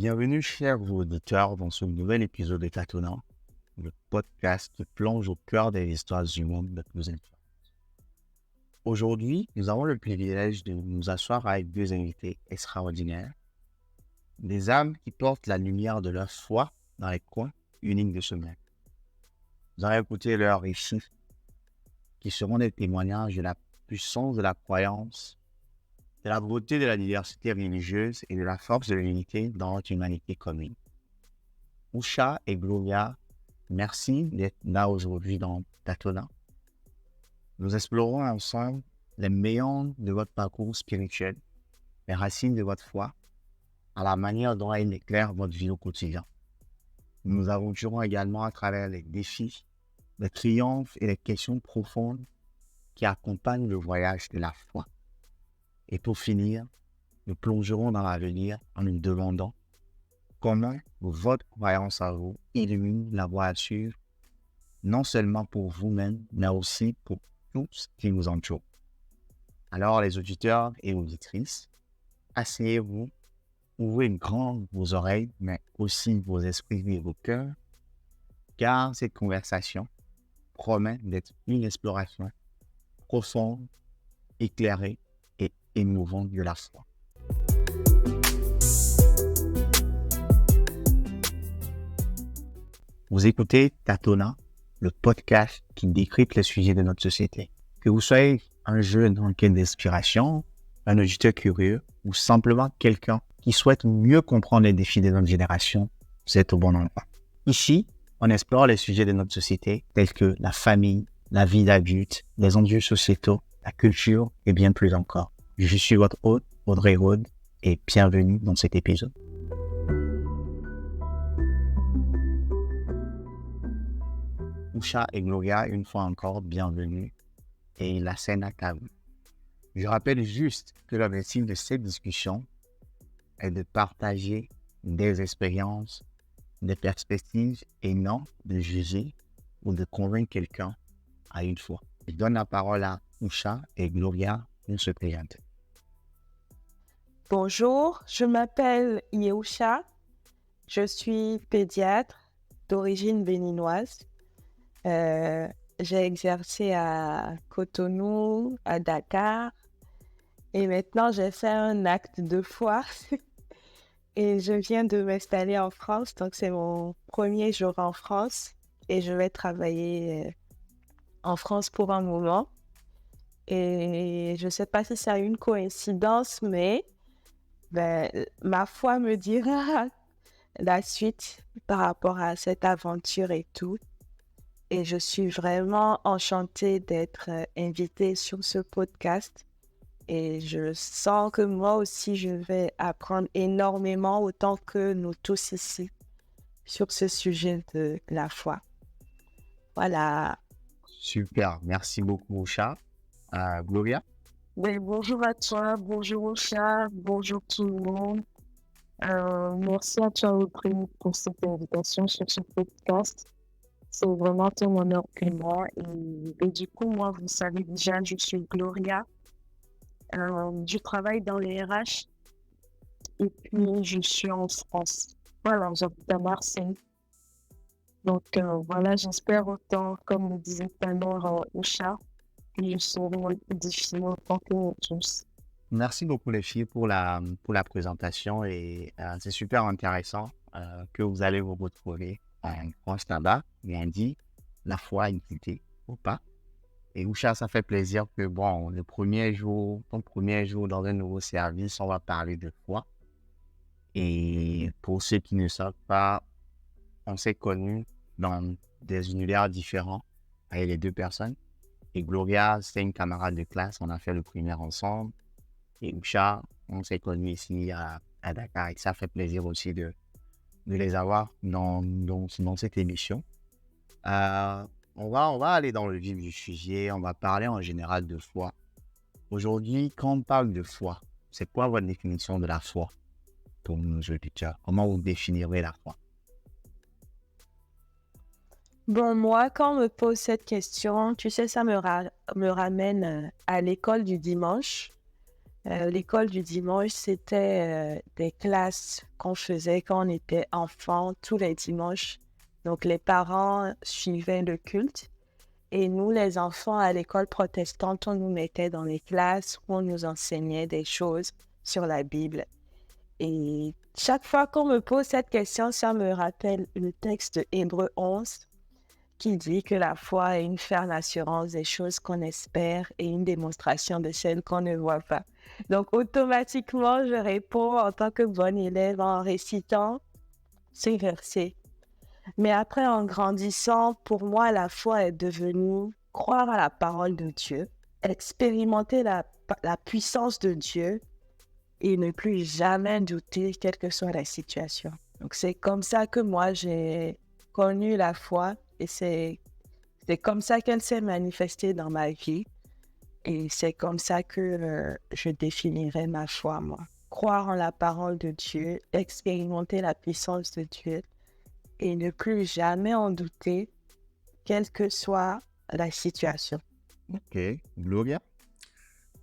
Bienvenue, chers auditeurs, dans ce nouvel épisode de Tâtonnant, le podcast qui plonge au cœur des histoires humaines de plus intimes. Aujourd'hui, nous avons le privilège de nous asseoir avec deux invités extraordinaires, des âmes qui portent la lumière de leur foi dans les coins uniques de ce monde. Vous allez écouter leurs récits, qui seront des témoignages de la puissance de la croyance, de la beauté de la diversité religieuse et de la force de l'unité dans notre humanité commune. Usha et Gloria, merci d'être là aujourd'hui dans Tâtonnant. Nous explorons ensemble les meilleurs de votre parcours spirituel, les racines de votre foi, à la manière dont elle éclaire votre vie au quotidien. Nous nous aventurons également à travers les défis, les triomphes et les questions profondes qui accompagnent le voyage de la foi. Et pour finir, nous plongerons dans l'avenir en nous demandant comment votre croyance à vous illumine la voie à suivre, non seulement pour vous-même, mais aussi pour tous qui nous entourent. Alors, les auditeurs et auditrices, asseyez-vous, ouvrez grand vos oreilles, mais aussi vos esprits et vos cœurs, car cette conversation promet d'être une exploration profonde, éclairée et émouvante de la foi. Vous écoutez Tâtonnant, le podcast qui décrypte les sujets de notre société. Que vous soyez un jeune en quête d'inspiration, un auditeur curieux ou simplement quelqu'un qui souhaite mieux comprendre les défis de notre génération, vous êtes au bon endroit. Ici, on explore les sujets de notre société tels que la famille, la vie d'adulte, les enjeux sociétaux, la culture et bien plus encore. Je suis votre hôte, Audrey Rode, et bienvenue dans cet épisode. Usha et Gloria, une fois encore, bienvenue, et la scène est à vous. Je rappelle juste que l'objectif de cette discussion est de partager des expériences, des perspectives, et non de juger ou de convaincre quelqu'un à une fois. Je donne la parole à Usha et Gloria pour se présenter. Bonjour, je m'appelle Yeusha, je suis pédiatre d'origine béninoise. J'ai exercé à Cotonou, à Dakar, et maintenant j'ai fait un acte de foi et je viens de m'installer en France, donc c'est mon premier jour en France et je vais travailler en France pour un moment. Et je ne sais pas si c'est une coïncidence, mais ma foi me dira la suite par rapport à cette aventure et tout. Et je suis vraiment enchantée d'être invitée sur ce podcast. Et je sens que moi aussi, je vais apprendre énormément, autant que nous tous ici, sur ce sujet de la foi. Voilà. Super, merci beaucoup Usha. Gloria? Oui, bonjour à toi, bonjour au chat, bonjour tout le monde. Merci à toi, Audrey, pour cette invitation sur ce podcast. C'est vraiment un honneur pour moi. Et du coup, moi, vous savez déjà, je suis Gloria. Je travaille dans les RH et puis je suis en France. Voilà, j'habite à Marseille. Donc voilà, j'espère autant, comme le disait tout à l'heure Usha, que je serai édifiée autant que nous tous. Merci beaucoup les filles pour la présentation et c'est super intéressant que vous allez vous retrouver en France là-bas, lundi, la foi, unité ou pas. Et Usha, ça fait plaisir que bon, ton premier jour dans un nouveau service, on va parler de foi. Et pour ceux qui ne savent pas, on s'est connus dans des univers différents avec les deux personnes. Et Gloria, c'était une camarade de classe, on a fait le primaire ensemble. Et Usha, on s'est connus ici à Dakar. Et ça fait plaisir aussi de les avoir dans cette émission. On va aller dans le vif du sujet. On va parler en général de foi. Aujourd'hui, quand on parle de foi, c'est quoi votre définition de la foi pour nos auditeurs? Comment vous définirez la foi? Bon, moi, quand on me pose cette question, tu sais, ça me ramène à l'école du dimanche. L'école du dimanche, c'était des classes qu'on faisait quand on était enfant, tous les dimanches. Donc, les parents suivaient le culte. Et nous, les enfants, à l'école protestante, on nous mettait dans les classes où on nous enseignait des choses sur la Bible. Et chaque fois qu'on me pose cette question, ça me rappelle le texte de Hébreux 11 qui dit que la foi est une ferme assurance des choses qu'on espère et une démonstration de celles qu'on ne voit pas. Donc, automatiquement, je réponds en tant que bonne élève en récitant ces versets. Mais après, en grandissant, pour moi, la foi est devenue croire à la parole de Dieu, expérimenter la puissance de Dieu et ne plus jamais douter, quelle que soit la situation. Donc, c'est comme ça que moi, j'ai connu la foi et c'est comme ça qu'elle s'est manifestée dans ma vie. Et c'est comme ça que je définirais ma foi, moi. Croire en la parole de Dieu, expérimenter la puissance de Dieu et ne plus jamais en douter, quelle que soit la situation. Ok. Gloria?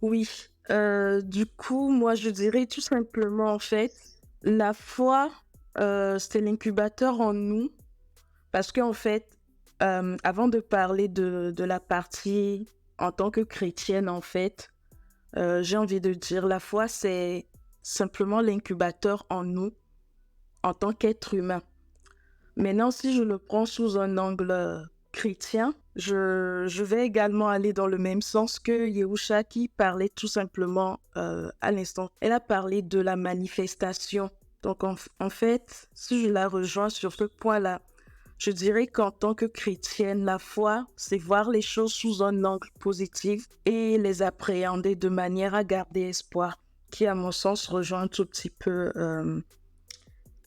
Oui, du coup, moi, je dirais tout simplement, en fait, la foi, c'est l'incubateur en nous. Parce qu'en fait, avant de parler de la partie en tant que chrétienne, en fait, j'ai envie de dire, la foi, c'est simplement l'incubateur en nous, en tant qu'être humain. Maintenant, si je le prends sous un angle chrétien, je vais également aller dans le même sens que Yehusha qui parlait tout simplement à l'instant. Elle a parlé de la manifestation. Donc, en fait, si je la rejoins sur ce point-là, je dirais qu'en tant que chrétienne, la foi, c'est voir les choses sous un angle positif et les appréhender de manière à garder espoir, qui, à mon sens, rejoint un tout petit peu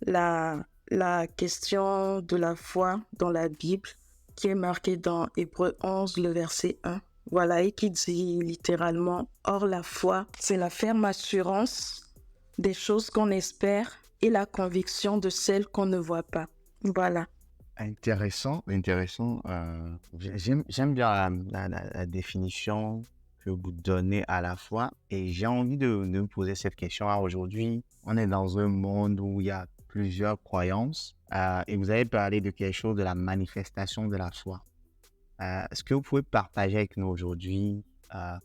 la question de la foi dans la Bible, qui est marquée dans Hébreux 11, le verset 1. Voilà, et qui dit littéralement, « Or la foi, c'est la ferme assurance des choses qu'on espère et la conviction de celles qu'on ne voit pas. » Voilà. Intéressant. J'aime bien la définition que vous donnez à la fois et j'ai envie de me poser cette question. Alors, aujourd'hui, on est dans un monde où il y a plusieurs croyances et vous avez parlé de quelque chose de la manifestation de la foi. Est-ce que vous pouvez partager avec nous aujourd'hui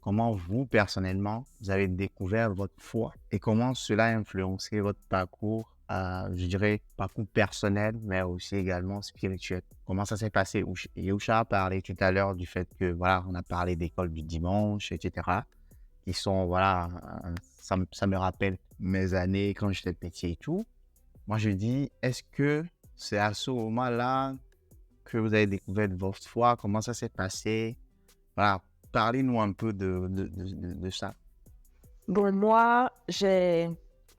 comment vous, personnellement, vous avez découvert votre foi et comment cela a influencé votre parcours, je dirais, parcours personnel, mais aussi également spirituel. Comment ça s'est passé? Yehusha a parlé tout à l'heure du fait que, voilà, on a parlé d'école du dimanche, etc. Qui sont, voilà, ça me rappelle mes années quand j'étais petit et tout. Moi, je dis, est-ce que c'est à ce moment-là que vous avez découvert votre foi? Comment ça s'est passé? Voilà, parlez-nous un peu de ça. Bon, moi,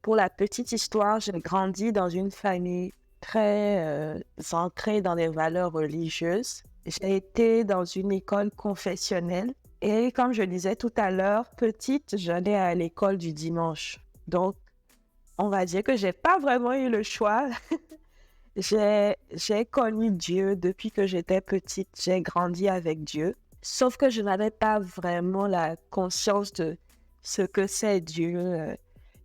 pour la petite histoire, j'ai grandi dans une famille très ancrée dans les valeurs religieuses. J'ai été dans une école confessionnelle et comme je disais tout à l'heure, petite, j'allais à l'école du dimanche. Donc, on va dire que j'ai pas vraiment eu le choix. J'ai connu Dieu depuis que j'étais petite. J'ai grandi avec Dieu. Sauf que je n'avais pas vraiment la conscience de ce que c'est Dieu,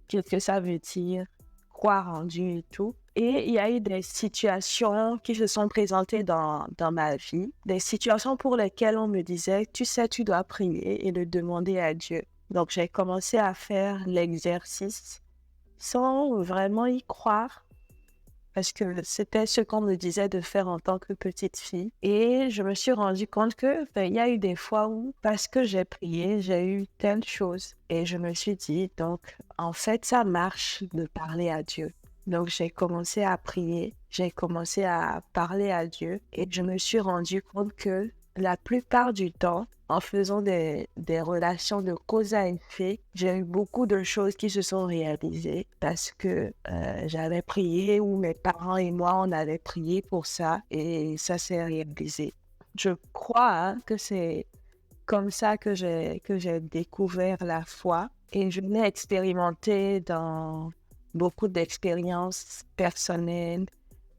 qu'est-ce que ça veut dire, croire en Dieu et tout. Et il y a eu des situations qui se sont présentées dans ma vie, des situations pour lesquelles on me disait, tu sais, tu dois prier et le demander à Dieu. Donc, j'ai commencé à faire l'exercice sans vraiment y croire, parce que c'était ce qu'on me disait de faire en tant que petite fille. Et je me suis rendu compte que il y a eu des fois où, parce que j'ai prié, j'ai eu telle chose. Et je me suis dit, donc, en fait, ça marche de parler à Dieu. Donc, j'ai commencé à prier, j'ai commencé à parler à Dieu. Et je me suis rendu compte que la plupart du temps, en faisant des relations de cause à effet, j'ai eu beaucoup de choses qui se sont réalisées parce que j'avais prié ou mes parents et moi, on avait prié pour ça et ça s'est réalisé. Je crois que c'est comme ça que j'ai découvert la foi et je l'ai expérimenté dans beaucoup d'expériences personnelles,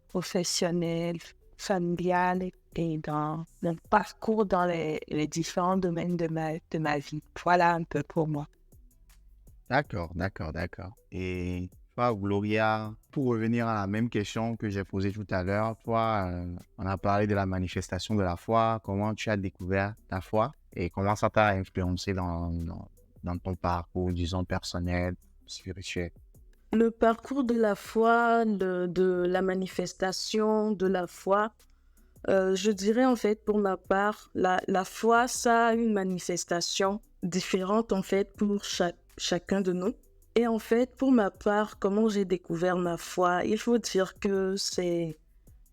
professionnelles, familiales et dans mon parcours dans les différents domaines de ma vie. Voilà un peu pour moi. D'accord, d'accord, d'accord. Et toi, Gloria, pour revenir à la même question que j'ai posée tout à l'heure, toi, on a parlé de la manifestation de la foi, comment tu as découvert ta foi et comment ça t'a influencé dans ton parcours, disons, personnel, spirituel. Le parcours de la foi, de la manifestation de la foi, je dirais en fait pour ma part, la foi, ça a une manifestation différente en fait pour chacun de nous. Et en fait, pour ma part, comment j'ai découvert ma foi, il faut dire que c'est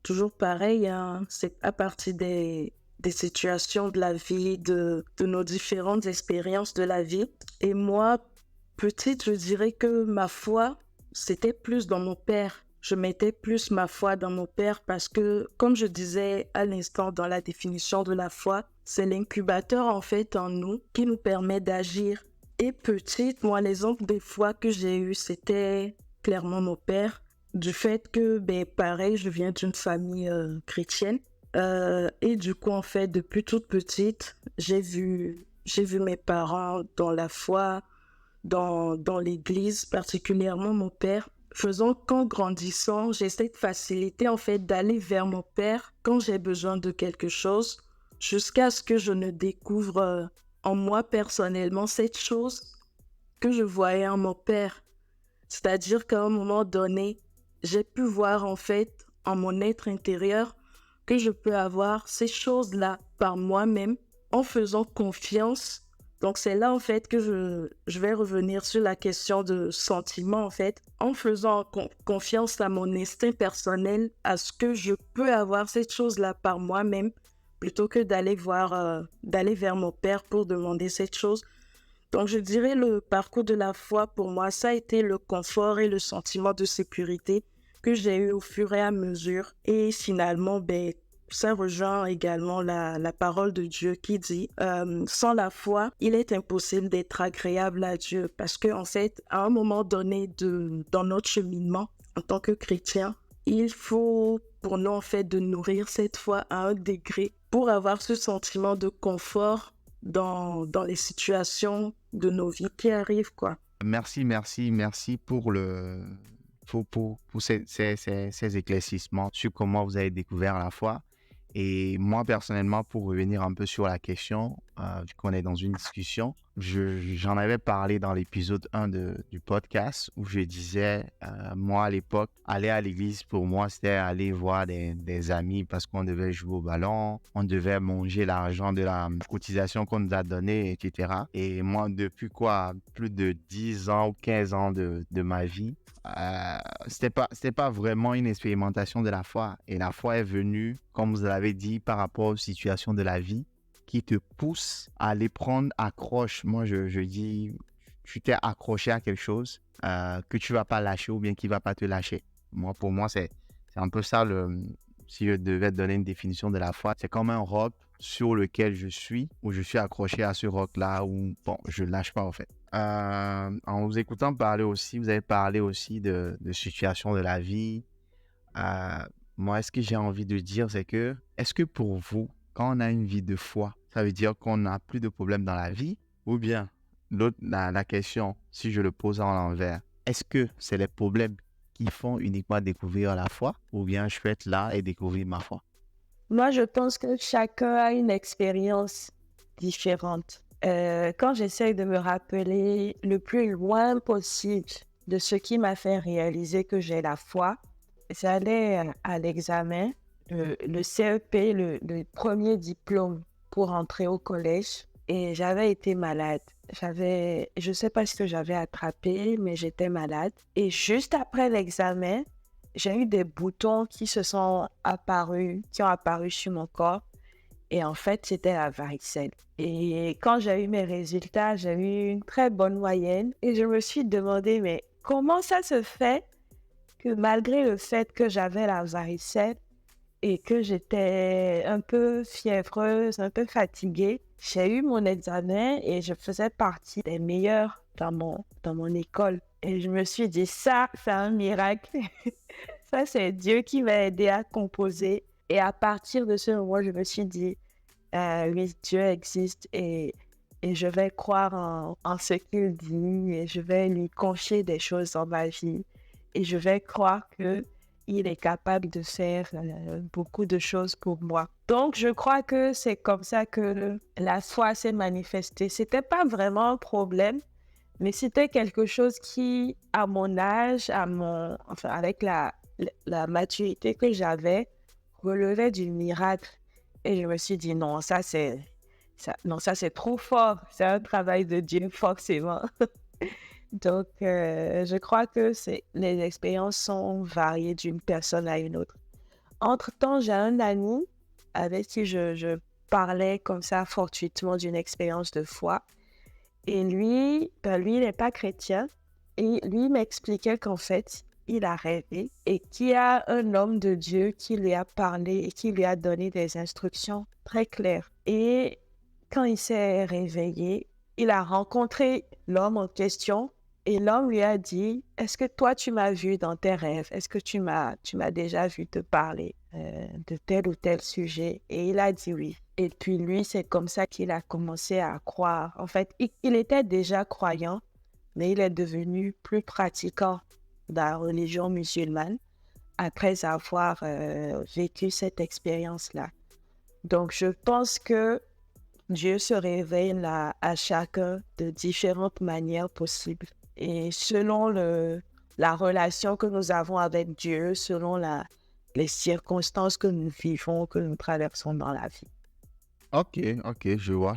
toujours pareil, hein. C'est à partir des situations de la vie, de nos différentes expériences de la vie. Et moi, petite, je dirais que ma foi, c'était plus dans mon père. Je mettais plus ma foi dans mon père parce que, comme je disais à l'instant dans la définition de la foi, c'est l'incubateur en fait en nous qui nous permet d'agir. Et petite, moi, l'exemple des fois que j'ai eu, c'était clairement mon père du fait que, ben, pareil, je viens d'une famille chrétienne. Et du coup, en fait, depuis toute petite, j'ai vu mes parents dans la foi, dans l'église, particulièrement mon père, faisant qu'en grandissant, j'ai cette facilité, en fait, d'aller vers mon père quand j'ai besoin de quelque chose, jusqu'à ce que je ne découvre en moi personnellement cette chose que je voyais en mon père. C'est-à-dire qu'à un moment donné, j'ai pu voir en fait en mon être intérieur que je peux avoir ces choses-là par moi-même en faisant confiance. Donc c'est là en fait que je vais revenir sur la question de sentiment en fait, en faisant confiance à mon instinct personnel, à ce que je peux avoir cette chose-là par moi-même, plutôt que d'aller vers mon père pour demander cette chose. Donc, je dirais le parcours de la foi, pour moi, ça a été le confort et le sentiment de sécurité que j'ai eu au fur et à mesure. Et finalement, ben, ça rejoint également la parole de Dieu qui dit sans la foi, il est impossible d'être agréable à Dieu. Parce qu'en fait, à un moment donné dans notre cheminement en tant que chrétien, il faut pour nous, en fait, de nourrir cette foi à un degré pour avoir ce sentiment de confort dans les situations de nos vies qui arrivent, quoi. Merci, merci, merci pour ces éclaircissements sur comment vous avez découvert la foi. Et moi, personnellement, pour revenir un peu sur la question, vu qu'on est dans une discussion, j'en avais parlé dans l'épisode 1 du podcast où je disais, moi, à l'époque, aller à l'église, pour moi, c'était aller voir des amis parce qu'on devait jouer au ballon, on devait manger l'argent de la cotisation qu'on nous a donnée, etc. Et moi, depuis plus de 10 ans ou 15 ans de ma vie, c'était pas vraiment une expérimentation de la foi. Et la foi est venue, comme vous l'avez dit, par rapport aux situations de la vie qui te poussent à les prendre accroche. Moi, je dis, tu t'es accroché à quelque chose que tu vas pas lâcher ou bien qui va pas te lâcher. Moi, pour moi, c'est un peu ça, si je devais donner une définition de la foi, c'est comme un roc sur lequel je suis, où je suis accroché à ce roc-là, où, bon, je ne lâche pas, en fait. En vous écoutant parler aussi, vous avez parlé aussi de situations de la vie. Moi, ce que j'ai envie de dire, c'est que, est-ce que pour vous, quand on a une vie de foi, ça veut dire qu'on n'a plus de problèmes dans la vie? Ou bien, la question, si je le pose en l'envers, est-ce que c'est les problèmes qui font uniquement découvrir la foi? Ou bien je peux être là et découvrir ma foi? Moi, je pense que chacun a une expérience différente. Quand j'essaie de me rappeler le plus loin possible de ce qui m'a fait réaliser que j'ai la foi, j'allais à l'examen, le CEP, le premier diplôme pour entrer au collège, et j'avais été malade. Je ne sais pas ce que j'avais attrapé, mais j'étais malade. Et juste après l'examen, j'ai eu des boutons qui ont apparu sur mon corps. Et en fait, c'était la varicelle. Et quand j'ai eu mes résultats, j'ai eu une très bonne moyenne. Et je me suis demandé, mais comment ça se fait que malgré le fait que j'avais la varicelle et que j'étais un peu fiévreuse, un peu fatiguée, j'ai eu mon examen et je faisais partie des meilleurs dans mon école. Et je me suis dit, ça, c'est un miracle. Ça, c'est Dieu qui m'a aidé à composer. Et à partir de ce moment, je me suis dit, oui, Dieu existe et et je vais croire en ce qu'il dit et je vais lui confier des choses dans ma vie et je vais croire que il est capable de faire beaucoup de choses pour moi. Donc, je crois que c'est comme ça que la foi s'est manifestée. C'était pas vraiment un problème, mais c'était quelque chose qui, à mon âge, enfin, avec la maturité que j'avais, relevait du miracle. Et je me suis dit, non, ça c'est trop fort. C'est un travail de Dieu, forcément. Donc, je crois que les expériences sont variées d'une personne à une autre. Entre-temps, j'ai un ami avec qui je parlais comme ça fortuitement d'une expérience de foi. Et lui, il n'est pas chrétien. Et lui m'expliquait qu'en fait, il a rêvé et qu'il y a un homme de Dieu qui lui a parlé et qui lui a donné des instructions très claires. Et quand il s'est réveillé, il a rencontré l'homme en question et l'homme lui a dit, est-ce que toi, tu m'as vu dans tes rêves? Est-ce que tu m'as déjà vu te parler de tel ou tel sujet? Et il a dit oui. Et puis lui, c'est comme ça qu'il a commencé à croire. En fait, il était déjà croyant, mais il est devenu plus pratiquant dans la religion musulmane après avoir vécu cette expérience-là. Donc, je pense que Dieu se révèle à chacun de différentes manières possibles. Et selon la relation que nous avons avec Dieu, selon les circonstances que nous vivons, que nous traversons dans la vie. Ok, je vois.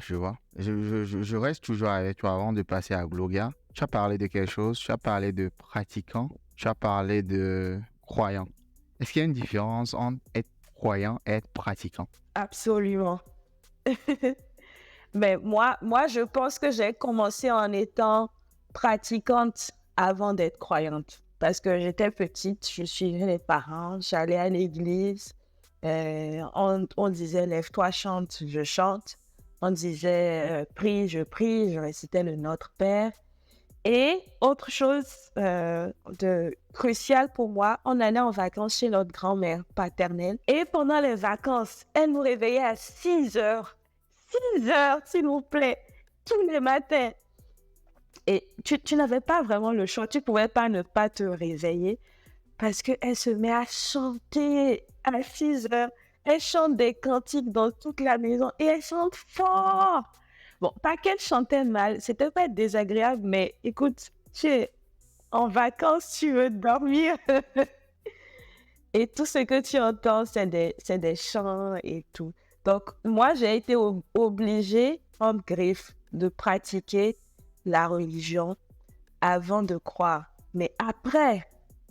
Je reste toujours avec toi avant de passer à Gloria. Tu as parlé de quelque chose, tu as parlé de pratiquant, tu as parlé de croyant. Est-ce qu'il y a une différence entre être croyant et être pratiquant? Absolument. Mais moi, je pense que j'ai commencé en étant pratiquante avant d'être croyante. Parce que j'étais petite, je suivais les parents, j'allais à l'église. On disait lève-toi, chante, je chante. On disait prie, je récitais le Notre Père. Et autre chose de crucial pour moi, on allait en vacances chez notre grand-mère paternelle. Et pendant les vacances, elle nous réveillait à 6 heures. 6 heures, s'il vous plaît, tous les matins. Et tu n'avais pas vraiment le choix. Tu ne pouvais pas ne pas te réveiller parce qu'elle se met à chanter à 6 heures. Elle chante des cantiques dans toute la maison et elle chante fort. Bon, pas qu'elle chantait mal, c'était pas désagréable, mais écoute, tu es en vacances, tu veux dormir. Et tout ce que tu entends, c'est des chants et tout. Donc, moi, j'ai été obligée, en griffe, de pratiquer la religion avant de croire. Mais après,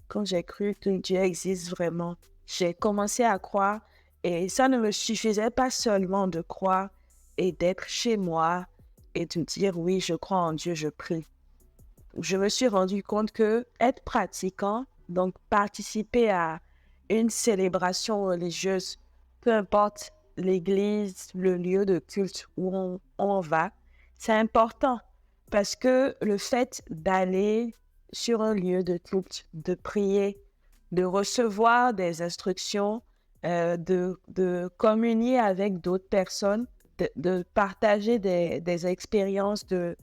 quand j'ai cru que Dieu existe vraiment, j'ai commencé à croire et ça ne me suffisait pas seulement de croire et d'être chez moi et de me dire oui, je crois en Dieu, je prie. Je me suis rendu compte que être pratiquant, donc participer à une célébration religieuse, peu importe l'église, le lieu de culte où on va, c'est important parce que le fait d'aller sur un lieu de culte, de prier, de recevoir des instructions, de communier avec d'autres personnes, de partager des expériences, de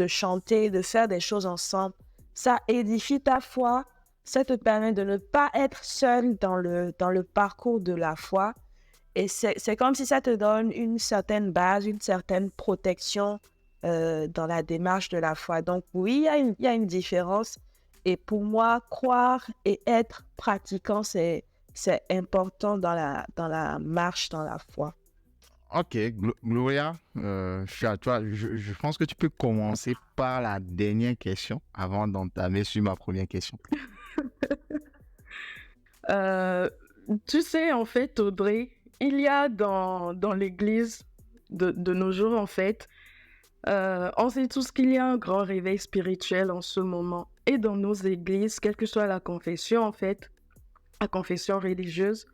chanter, de faire des choses ensemble, ça édifie ta foi, ça te permet de ne pas être seul dans le parcours de la foi. Et c'est comme si ça te donne une certaine base, une certaine protection dans la démarche de la foi. Donc oui, il y a une différence. Et pour moi, croire et être pratiquant, c'est important dans la marche, dans la foi. Ok, Gloria, je suis à toi. Je pense que tu peux commencer par la dernière question avant d'entamer sur ma première question. Tu sais, en fait, Audrey, il y a dans l'église de nos jours, en fait, on sait tous qu'il y a un grand réveil spirituel en ce moment. Et dans nos églises, quelle que soit la confession, en fait, la confession religieuse,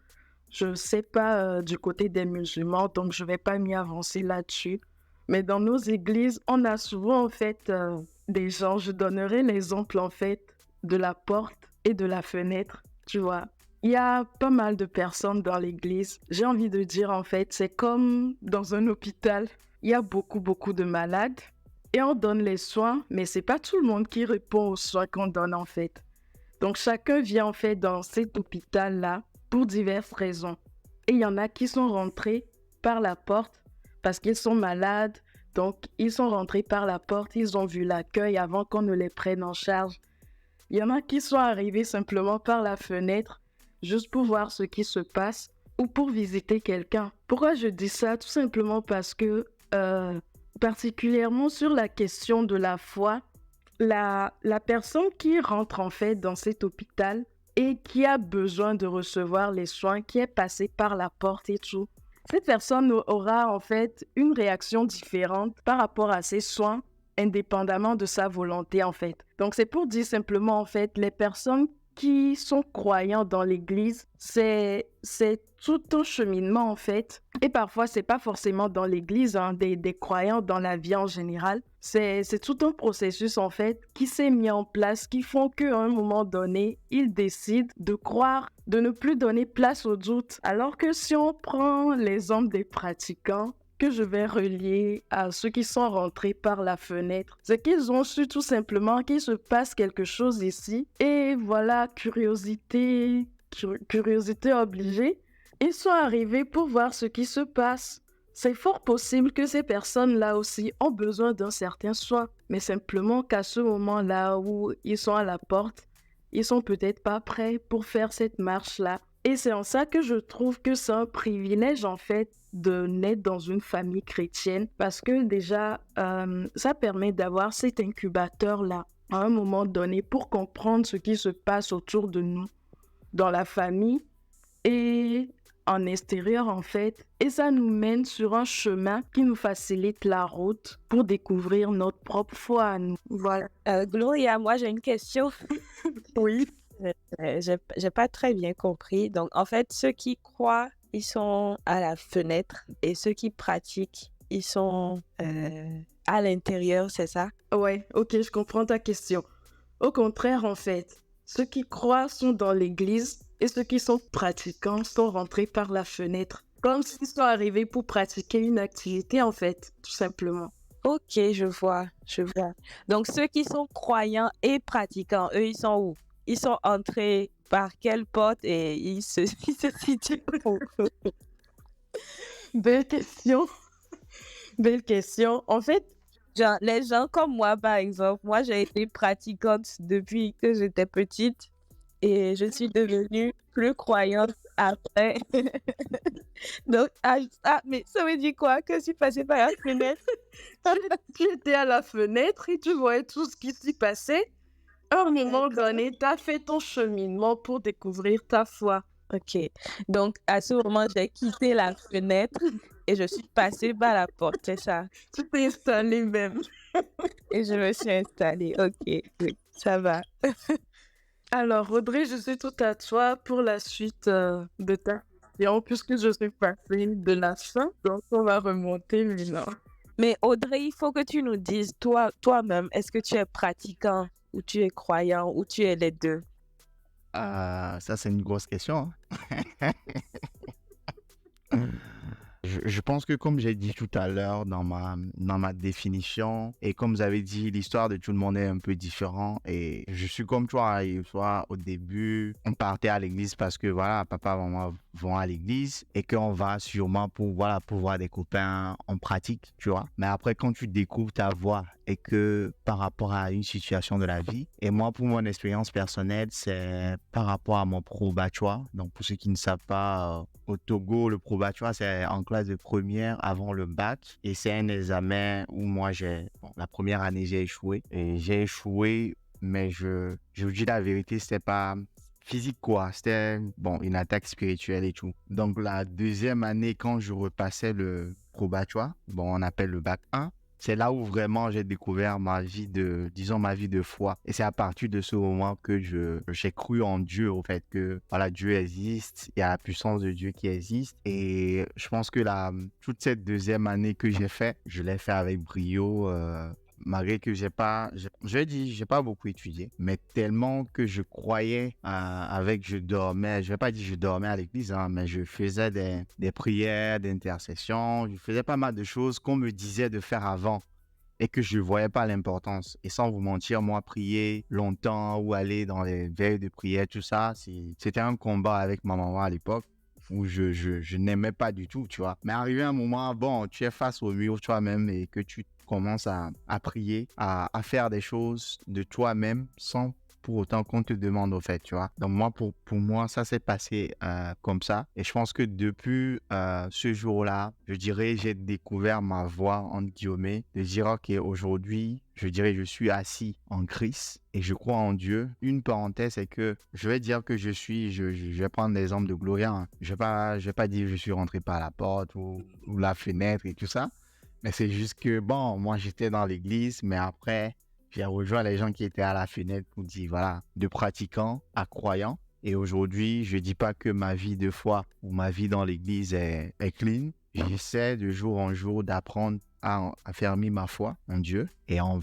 je ne sais pas du côté des musulmans, donc je ne vais pas m'y avancer là-dessus. Mais dans nos églises, on a souvent, en fait, des gens, je donnerai l'exemple, en fait, de la porte et de la fenêtre, tu vois. Il y a pas mal de personnes dans l'église. J'ai envie de dire, en fait, c'est comme dans un hôpital. il y a beaucoup de malades et on donne les soins, mais c'est pas tout le monde qui répond aux soins qu'on donne en fait. Donc chacun vient en fait dans cet hôpital-là pour diverses raisons. Et il y en a qui sont rentrés par la porte parce qu'ils sont malades. Donc ils sont rentrés par la porte, ils ont vu l'accueil avant qu'on ne les prenne en charge. Il y en a qui sont arrivés simplement par la fenêtre juste pour voir ce qui se passe ou pour visiter quelqu'un. Pourquoi je dis ça? Tout simplement parce que particulièrement sur la question de la foi, la personne qui rentre en fait dans cet hôpital et qui a besoin de recevoir les soins, qui est passée par la porte et tout, cette personne aura en fait une réaction différente par rapport à ses soins, indépendamment de sa volonté en fait. Donc c'est pour dire simplement en fait, les personnes qui sont croyants dans l'église, c'est tout un cheminement en fait. Et parfois, c'est pas forcément dans l'église, hein, des croyants dans la vie en général. C'est tout un processus en fait qui s'est mis en place, qui font qu'à un moment donné, ils décident de croire, de ne plus donner place au doute. Alors que si on prend l'exemple des pratiquants, que je vais relier à ceux qui sont rentrés par la fenêtre, c'est qu'ils ont su tout simplement qu'il se passe quelque chose ici. Et voilà, curiosité obligée, ils sont arrivés pour voir ce qui se passe. C'est fort possible que ces personnes-là aussi ont besoin d'un certain soin, mais simplement qu'à ce moment-là où ils sont à la porte, ils sont peut-être pas prêts pour faire cette marche-là. Et c'est en ça que je trouve que c'est un privilège en fait de naître dans une famille chrétienne parce que déjà, ça permet d'avoir cet incubateur-là à un moment donné pour comprendre ce qui se passe autour de nous, dans la famille et en extérieur en fait. Et ça nous mène sur un chemin qui nous facilite la route pour découvrir notre propre foi à nous. Voilà. Gloria, moi j'ai une question. Oui. J'ai pas très bien compris. Donc, en fait, ceux qui croient, ils sont à la fenêtre et ceux qui pratiquent, ils sont à l'intérieur, c'est ça? Ouais, ok, je comprends ta question. Au contraire, en fait, ceux qui croient sont dans l'église et ceux qui sont pratiquants sont rentrés par la fenêtre. Comme s'ils sont arrivés pour pratiquer une activité, en fait, tout simplement. Ok, je vois. Donc, ceux qui sont croyants et pratiquants, eux, ils sont où? Ils sont entrés par quelle porte et ils se situent où? Belle question. Belle question. En fait, Genre, les gens comme moi, par exemple, moi, j'ai été pratiquante depuis que j'étais petite et je suis devenue plus croyante après. Donc, mais ça veut dire quoi? Que je suis passée par la fenêtre? tu étais à la fenêtre et tu voyais tout ce qui s'y passait. À un moment donné, tu as fait ton cheminement pour découvrir ta foi. Ok. Donc, à ce moment, j'ai quitté la fenêtre et je suis passée par la porte, c'est ça? Tu t'es installée même. Et je me suis installée. Ok, oui, ça va. Alors, Audrey, je suis tout à toi pour la suite de ta question, puisque je suis passée de la fin, donc on va remonter maintenant. Mais Audrey, il faut que tu nous dises, toi-même, est-ce que tu es pratiquant ou tu es croyant ou tu es les deux? Ça, c'est une grosse question, hein. Je pense que comme j'ai dit tout à l'heure dans ma définition, et comme vous avez dit, l'histoire de tout le monde est un peu différente. Et je suis comme toi, et toi, au début, on partait à l'église parce que voilà, papa et maman vont à l'église et qu'on va sûrement pour voir des copains en pratique, tu vois. Mais après, quand tu découvres ta voie et que par rapport à une situation de la vie, et moi, pour mon expérience personnelle, c'est par rapport à mon probatoire. Donc, pour ceux qui ne savent pas, au Togo, le probatoire, c'est en classe de première avant le bac. Et c'est un examen où moi, la première année, j'ai échoué. Et j'ai échoué, mais je vous dis la vérité, c'était pas physique, quoi. C'était, une attaque spirituelle et tout. Donc, la deuxième année, quand je repassais le probatoire, on appelle le bac 1, c'est là où vraiment j'ai découvert ma vie de foi. Et c'est à partir de ce moment que j'ai cru en Dieu, au fait que voilà, Dieu existe, il y a la puissance de Dieu qui existe. Et je pense que toute cette deuxième année que j'ai fait, je l'ai fait avec brio. malgré que j'ai pas, j'ai pas beaucoup étudié, mais tellement que je croyais je dormais, je vais pas dire je dormais à l'église, hein, mais je faisais des prières, d'intercession, je faisais pas mal de choses qu'on me disait de faire avant et que je ne voyais pas l'importance. Et sans vous mentir, moi, prier longtemps ou aller dans les veilles de prière, tout ça, c'était un combat avec ma maman à l'époque où je n'aimais pas du tout, tu vois. Mais arrivé un moment, bon, tu es face au mur toi-même et que tu commences à prier, à faire des choses de toi-même sans pour autant qu'on te demande au fait, tu vois. Donc moi, pour moi, ça s'est passé comme ça. Et je pense que depuis ce jour-là, je dirais, j'ai découvert ma voie, entre guillemets, de dire, OK, aujourd'hui, je dirais, je suis assis en Christ et je crois en Dieu. Une parenthèse, c'est que je vais dire que je vais prendre l'exemple de Gloria, hein. Je vais pas dire que je suis rentré par la porte ou la fenêtre et tout ça. Mais c'est juste que, bon, moi, j'étais dans l'église, mais après, j'ai rejoint les gens qui étaient à la fenêtre pour dire, voilà, de pratiquants à croyants. Et aujourd'hui, je ne dis pas que ma vie de foi ou ma vie dans l'église est clean. J'essaie de jour en jour d'apprendre à affermir ma foi en Dieu et en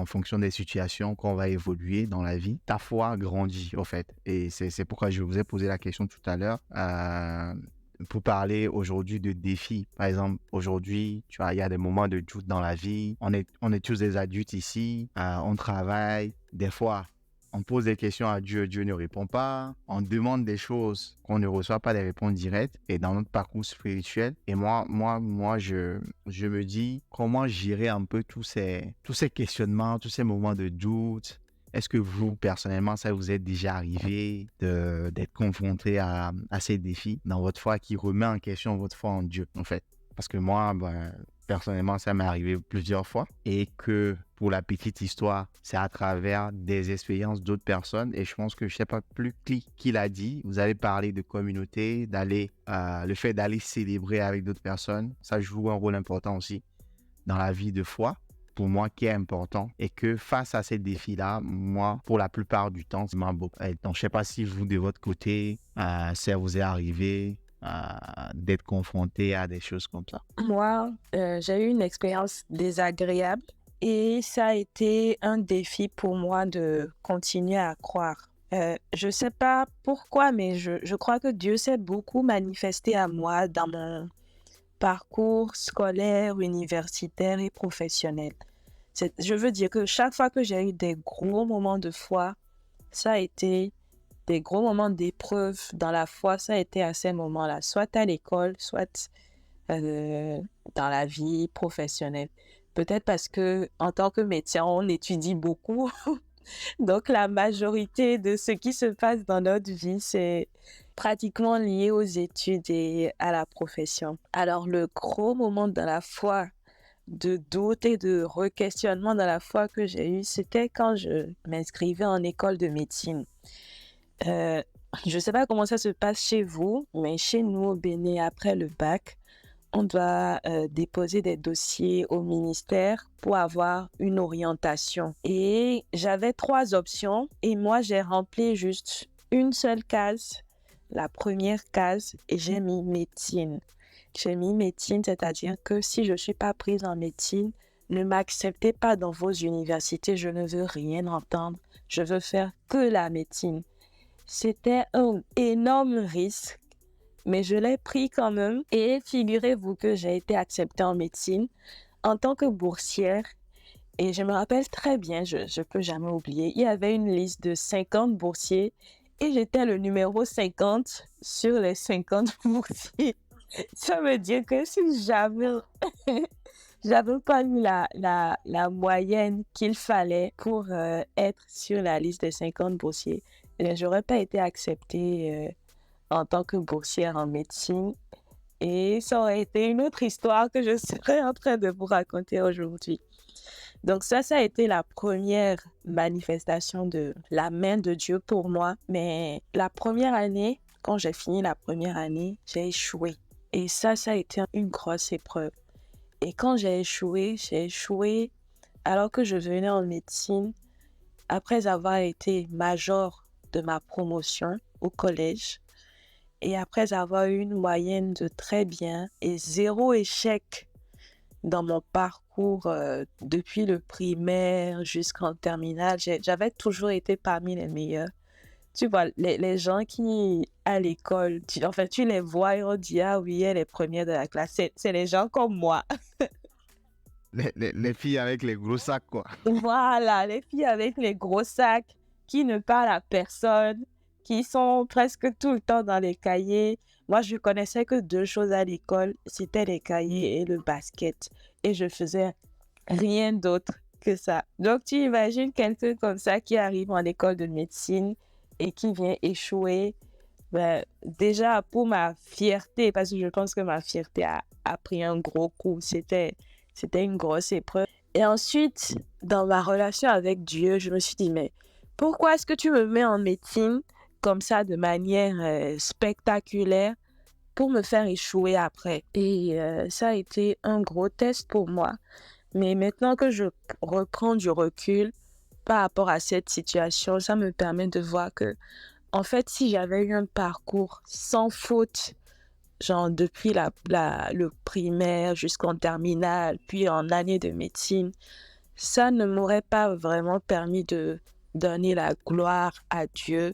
fonction des situations qu'on va évoluer dans la vie, ta foi grandit, au fait. Et c'est pourquoi je vous ai posé la question tout à l'heure. Pour parler aujourd'hui de défis. Par exemple, aujourd'hui, tu vois, il y a des moments de doute dans la vie. On est tous des adultes ici. On travaille. Des fois, on pose des questions à Dieu. Dieu ne répond pas. On demande des choses qu'on ne reçoit pas des réponses directes. Et dans notre parcours spirituel, et moi, je me dis comment gérer un peu tous ces questionnements, tous ces moments de doute. Est-ce que vous, personnellement, ça vous est déjà arrivé d'être confronté à ces défis dans votre foi qui remet en question votre foi en Dieu, en fait? Parce que moi, personnellement, ça m'est arrivé plusieurs fois et que pour la petite histoire, c'est à travers des expériences d'autres personnes et je pense que je ne sais pas plus qui l'a dit. Vous avez parlé de communauté, le fait d'aller célébrer avec d'autres personnes, ça joue un rôle important aussi dans la vie de foi. Pour moi, qui est important et que face à ces défis-là, moi, pour la plupart du temps, c'est m'a beaucoup. Donc, je ne sais pas si vous, de votre côté, ça vous est arrivé d'être confronté à des choses comme ça. Moi, j'ai eu une expérience désagréable et ça a été un défi pour moi de continuer à croire. Je ne sais pas pourquoi, mais je crois que Dieu s'est beaucoup manifesté à moi dans mon parcours scolaire, universitaire et professionnel. Je veux dire que chaque fois que j'ai eu des gros moments de foi, ça a été des gros moments d'épreuve dans la foi, ça a été à ces moments-là, soit à l'école, soit dans la vie professionnelle. Peut-être parce que en tant que médecin, on étudie beaucoup. Donc, la majorité de ce qui se passe dans notre vie, c'est pratiquement lié aux études et à la profession. Alors, le gros moment dans la foi, de doute et de re-questionnement dans la foi que j'ai eu, c'était quand je m'inscrivais en école de médecine. Je ne sais pas comment ça se passe chez vous, mais chez nous au Bénin, après le bac, on doit déposer des dossiers au ministère pour avoir une orientation. Et j'avais 3 options et moi, j'ai rempli juste une seule case, la première case, et j'ai mis médecine. J'ai mis médecine, c'est-à-dire que si je ne suis pas prise en médecine, ne m'acceptez pas dans vos universités, je ne veux rien entendre, je veux faire que la médecine. C'était un énorme risque, mais je l'ai pris quand même. Et figurez-vous que j'ai été acceptée en médecine en tant que boursière. Et je me rappelle très bien, je ne peux jamais oublier, il y avait une liste de 50 boursiers et j'étais le numéro 50 sur les 50 boursiers. Ça veut dire que si j'avais pas eu la moyenne qu'il fallait pour être sur la liste des 50 boursiers, j'aurais pas été acceptée en tant que boursière en médecine. Et ça aurait été une autre histoire que je serais en train de vous raconter aujourd'hui. Donc ça a été la première manifestation de la main de Dieu pour moi. Mais la première année, quand j'ai fini la première année, j'ai échoué. Et ça a été une grosse épreuve. Et quand j'ai échoué alors que je venais en médecine, après avoir été major de ma promotion au collège, et après avoir eu une moyenne de très bien et 0 échec dans mon parcours depuis le primaire jusqu'en terminale, j'avais toujours été parmi les meilleurs. Tu vois, les gens qui, à l'école, tu les vois et on dit, ah oui, elle est première de la classe. C'est les gens comme moi. Les filles avec les gros sacs, quoi. Voilà, les filles avec les gros sacs qui ne parlent à personne, qui sont presque tout le temps dans les cahiers. Moi, je connaissais que 2 choses à l'école, c'était les cahiers et le basket. Et je faisais rien d'autre que ça. Donc, tu imagines quelqu'un comme ça qui arrive en école de médecine et qui vient échouer. Ben, déjà, pour ma fierté, parce que je pense que ma fierté a pris un gros coup. C'était une grosse épreuve. Et ensuite, dans ma relation avec Dieu, je me suis dit, mais pourquoi est-ce que tu me mets en médecine comme ça de manière spectaculaire pour me faire échouer après? Et ça a été un gros test pour moi. Mais maintenant que je reprends du recul par rapport à cette situation, ça me permet de voir que, en fait, si j'avais eu un parcours sans faute, genre depuis le primaire jusqu'en terminale, puis en année de médecine, ça ne m'aurait pas vraiment permis de donner la gloire à Dieu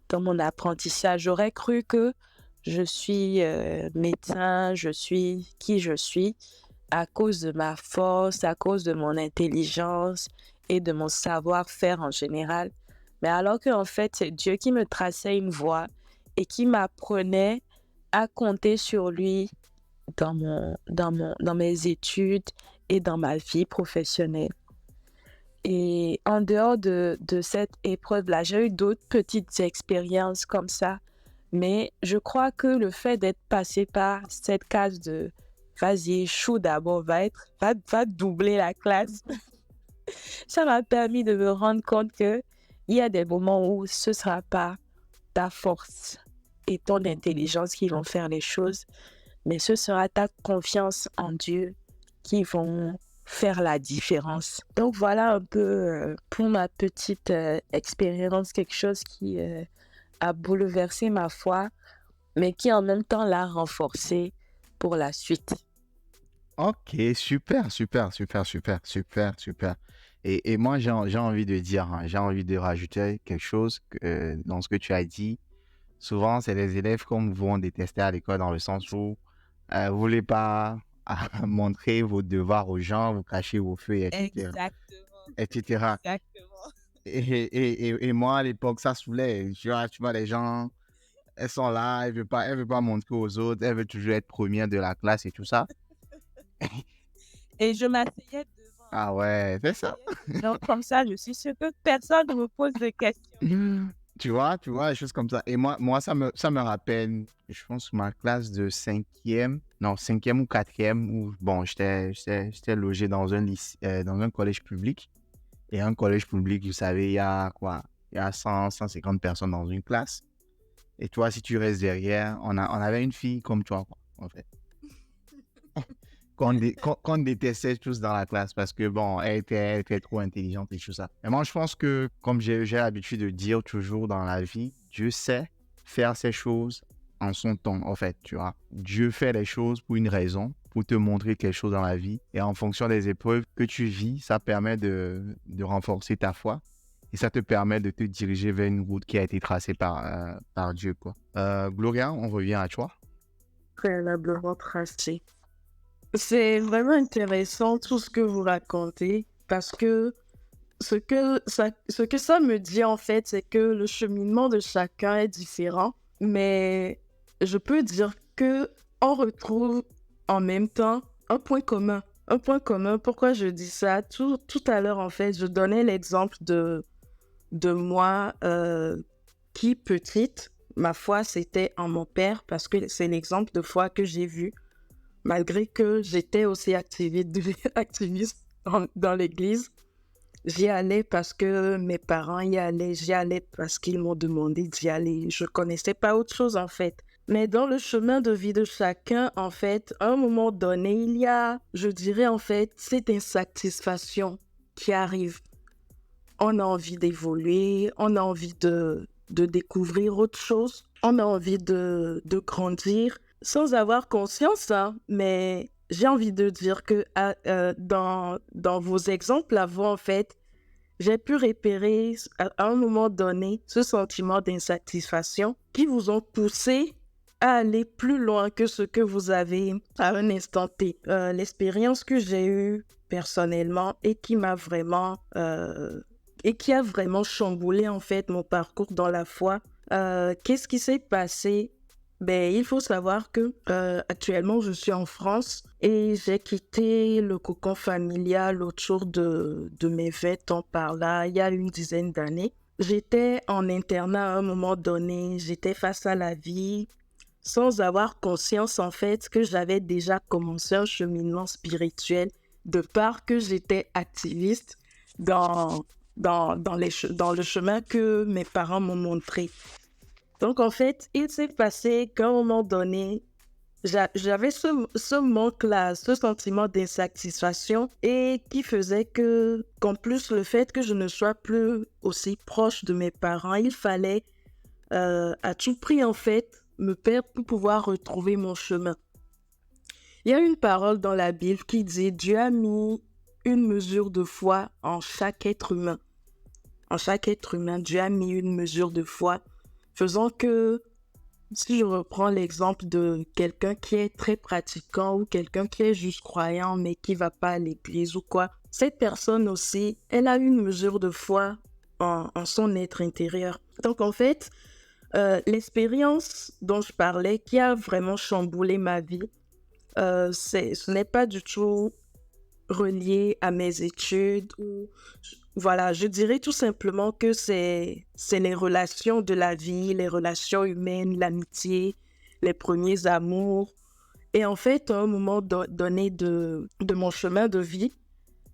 dans mon apprentissage. J'aurais cru que je suis médecin, je suis qui je suis à cause de ma force, à cause de mon intelligence et de mon savoir-faire en général. Mais alors qu'en fait, c'est Dieu qui me traçait une voie et qui m'apprenait à compter sur lui dans mes études et dans ma vie professionnelle. Et en dehors de cette épreuve-là, j'ai eu d'autres petites expériences comme ça. Mais je crois que le fait d'être passé par cette case de vas-y, échoue d'abord, va doubler la classe, ça m'a permis de me rendre compte qu'il y a des moments où ce ne sera pas ta force et ton intelligence qui vont faire les choses, mais ce sera ta confiance en Dieu qui vont faire la différence. Donc voilà un peu pour ma petite expérience, quelque chose qui a bouleversé ma foi, mais qui en même temps l'a renforcée pour la suite. Ok, super, super, super, super, super, super. Et moi, j'ai envie de dire, hein, j'ai envie de rajouter quelque chose dans ce que tu as dit. Souvent, c'est les élèves qu'on vont détester à l'école dans le sens où vous voulez pas montrer vos devoirs aux gens, vous cachez vos feuilles, etc. Exactement, etc. exactement. Et moi, à l'époque, ça saoulait. Tu vois, les gens, elles sont là, elles veulent pas montrer aux autres, elles veulent toujours être premières de la classe et tout ça. Et je m'asseyais devant. Ah ouais, c'est ça. Donc comme ça, je suis sûre que personne ne me pose de questions. Tu vois, des choses comme ça. Et moi ça me rappelle, je pense, ma classe de cinquième ou quatrième, où, bon, j'étais logé dans un lycée, dans un collège public. Et un collège public, vous savez, il y a quoi? Il y a 150 personnes dans une classe. Et toi, si tu restes derrière, on avait une fille comme toi, quoi, en fait. Qu'on détestait tous dans la classe parce que, bon, elle était trop intelligente et tout ça. Et moi, je pense que, comme j'ai l'habitude de dire toujours dans la vie, Dieu sait faire ces choses en son temps, en fait, tu vois. Dieu fait les choses pour une raison, pour te montrer quelque chose dans la vie. Et en fonction des épreuves que tu vis, ça permet de renforcer ta foi. Et ça te permet de te diriger vers une route qui a été tracée par Dieu, quoi. Gloria, on revient à toi. Préalablement tracé. C'est vraiment intéressant tout ce que vous racontez parce que ce que ça me dit en fait, c'est que le cheminement de chacun est différent, mais je peux dire que on retrouve en même temps un point commun. Un point commun, pourquoi je dis ça? Tout à l'heure, en fait, je donnais l'exemple de moi qui, petite, ma foi, c'était en mon père parce que c'est l'exemple de foi que j'ai vu. Malgré que j'étais aussi activiste dans l'église, j'y allais parce que mes parents y allaient, j'y allais parce qu'ils m'ont demandé d'y aller. Je connaissais pas autre chose en fait. Mais dans le chemin de vie de chacun, en fait, à un moment donné, il y a, je dirais en fait, cette insatisfaction qui arrive. On a envie d'évoluer, on a envie de découvrir autre chose, on a envie de grandir. Sans avoir conscience, hein, mais j'ai envie de dire que dans vos exemples avant, en fait, j'ai pu repérer à un moment donné ce sentiment d'insatisfaction qui vous ont poussé à aller plus loin que ce que vous avez à un instant T. L'expérience que j'ai eue personnellement et qui m'a vraiment et qui a vraiment chamboulé en fait mon parcours dans la foi. Qu'est-ce qui s'est passé? Ben, il faut savoir que actuellement je suis en France et j'ai quitté le cocon familial autour de mes 20 ans par là, il y a une dizaine d'années. J'étais en internat à un moment donné, j'étais face à la vie sans avoir conscience en fait que j'avais déjà commencé un cheminement spirituel de part que j'étais activiste dans le chemin que mes parents m'ont montré. Donc, en fait, il s'est passé qu'à un moment donné, j'avais ce manque-là, ce sentiment d'insatisfaction et qui faisait qu'en plus, le fait que je ne sois plus aussi proche de mes parents, il fallait à tout prix, en fait, me perdre pour pouvoir retrouver mon chemin. Il y a une parole dans la Bible qui dit « Dieu a mis une mesure de foi en chaque être humain. En chaque être humain, Dieu a mis une mesure de foi. » Faisant que, si je reprends l'exemple de quelqu'un qui est très pratiquant ou quelqu'un qui est juste croyant mais qui ne va pas à l'église ou quoi, cette personne aussi, elle a une mesure de foi en son être intérieur. Donc en fait, l'expérience dont je parlais qui a vraiment chamboulé ma vie, ce n'est pas du tout relié à mes études ou voilà, je dirais tout simplement que c'est les relations de la vie, les relations humaines, l'amitié, les premiers amours. Et en fait, à un moment donné de mon chemin de vie,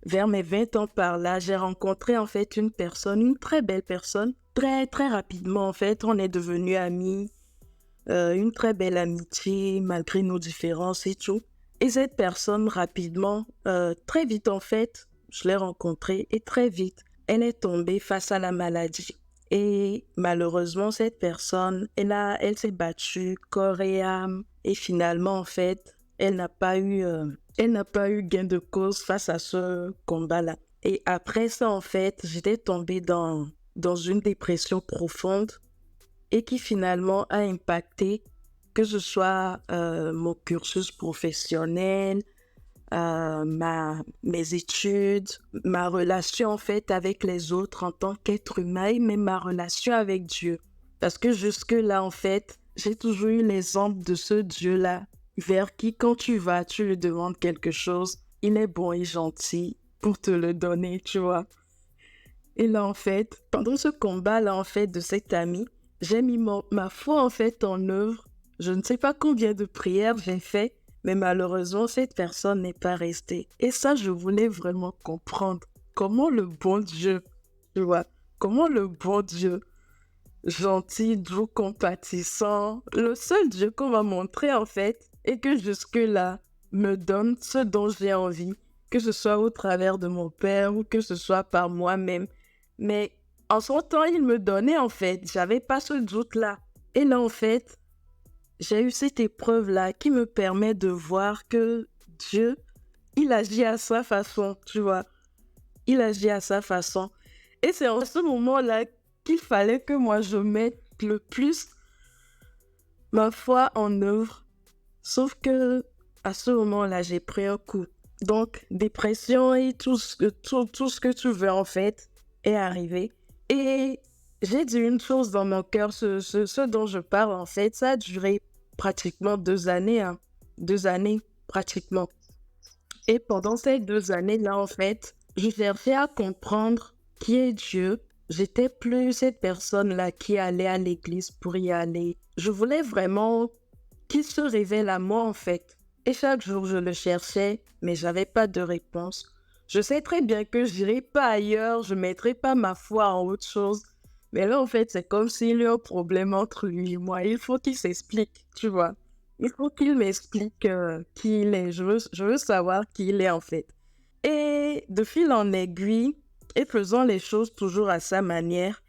vers mes 20 ans par là, j'ai rencontré en fait une personne, une très belle personne. Très, très rapidement, en fait, on est devenus amis. Une très belle amitié, malgré nos différences et tout. Et cette personne, rapidement, très vite en fait, je l'ai rencontrée et très vite, elle est tombée face à la maladie. Et malheureusement, cette personne, elle s'est battue corps et âme. Et finalement, en fait, elle n'a pas eu gain de cause face à ce combat-là. Et après ça, en fait, j'étais tombée dans une dépression profonde et qui finalement a impacté que ce soit mon cursus professionnel, mes études, ma relation en fait avec les autres en tant qu'être humain et même ma relation avec Dieu. Parce que jusque-là, en fait, j'ai toujours eu l'exemple de ce Dieu-là vers qui, quand tu vas, tu lui demandes quelque chose, il est bon et gentil pour te le donner, tu vois. Et là, en fait, pendant ce combat-là, en fait, de cet ami, j'ai mis ma foi, en fait, en œuvre. Je ne sais pas combien de prières j'ai fait, mais malheureusement, cette personne n'est pas restée. Et ça, je voulais vraiment comprendre comment le bon Dieu, tu vois, comment le bon Dieu, gentil, doux, compatissant, le seul Dieu qu'on m'a montré, en fait, et que jusque-là, me donne ce dont j'ai envie, que ce soit au travers de mon père ou que ce soit par moi-même. Mais en son temps, il me donnait, en fait. J'avais pas ce doute-là. Et là, en fait, j'ai eu cette épreuve-là qui me permet de voir que Dieu, il agit à sa façon, tu vois. Il agit à sa façon. Et c'est en ce moment-là qu'il fallait que moi, je mette le plus ma foi en œuvre. Sauf que à ce moment-là, j'ai pris un coup. Donc, dépression et tout ce que tu veux, en fait, est arrivé. Et j'ai dit une chose dans mon cœur, ce dont je parle, en fait, ça a duré pratiquement 2 années, hein. 2 années, pratiquement. Et pendant ces 2 années-là, en fait, je cherchais à comprendre qui est Dieu. J'étais plus cette personne-là qui allait à l'église pour y aller. Je voulais vraiment qu'il se révèle à moi, en fait. Et chaque jour, je le cherchais, mais j'avais pas de réponse. Je sais très bien que je n'irai pas ailleurs, je ne mettrai pas ma foi en autre chose. Mais là, en fait, c'est comme s'il y a un problème entre lui et moi. Il faut qu'il s'explique, tu vois. Il faut qu'il m'explique qui il est. Je veux savoir qui il est, en fait. Et de fil en aiguille, et faisant les choses toujours à sa manière,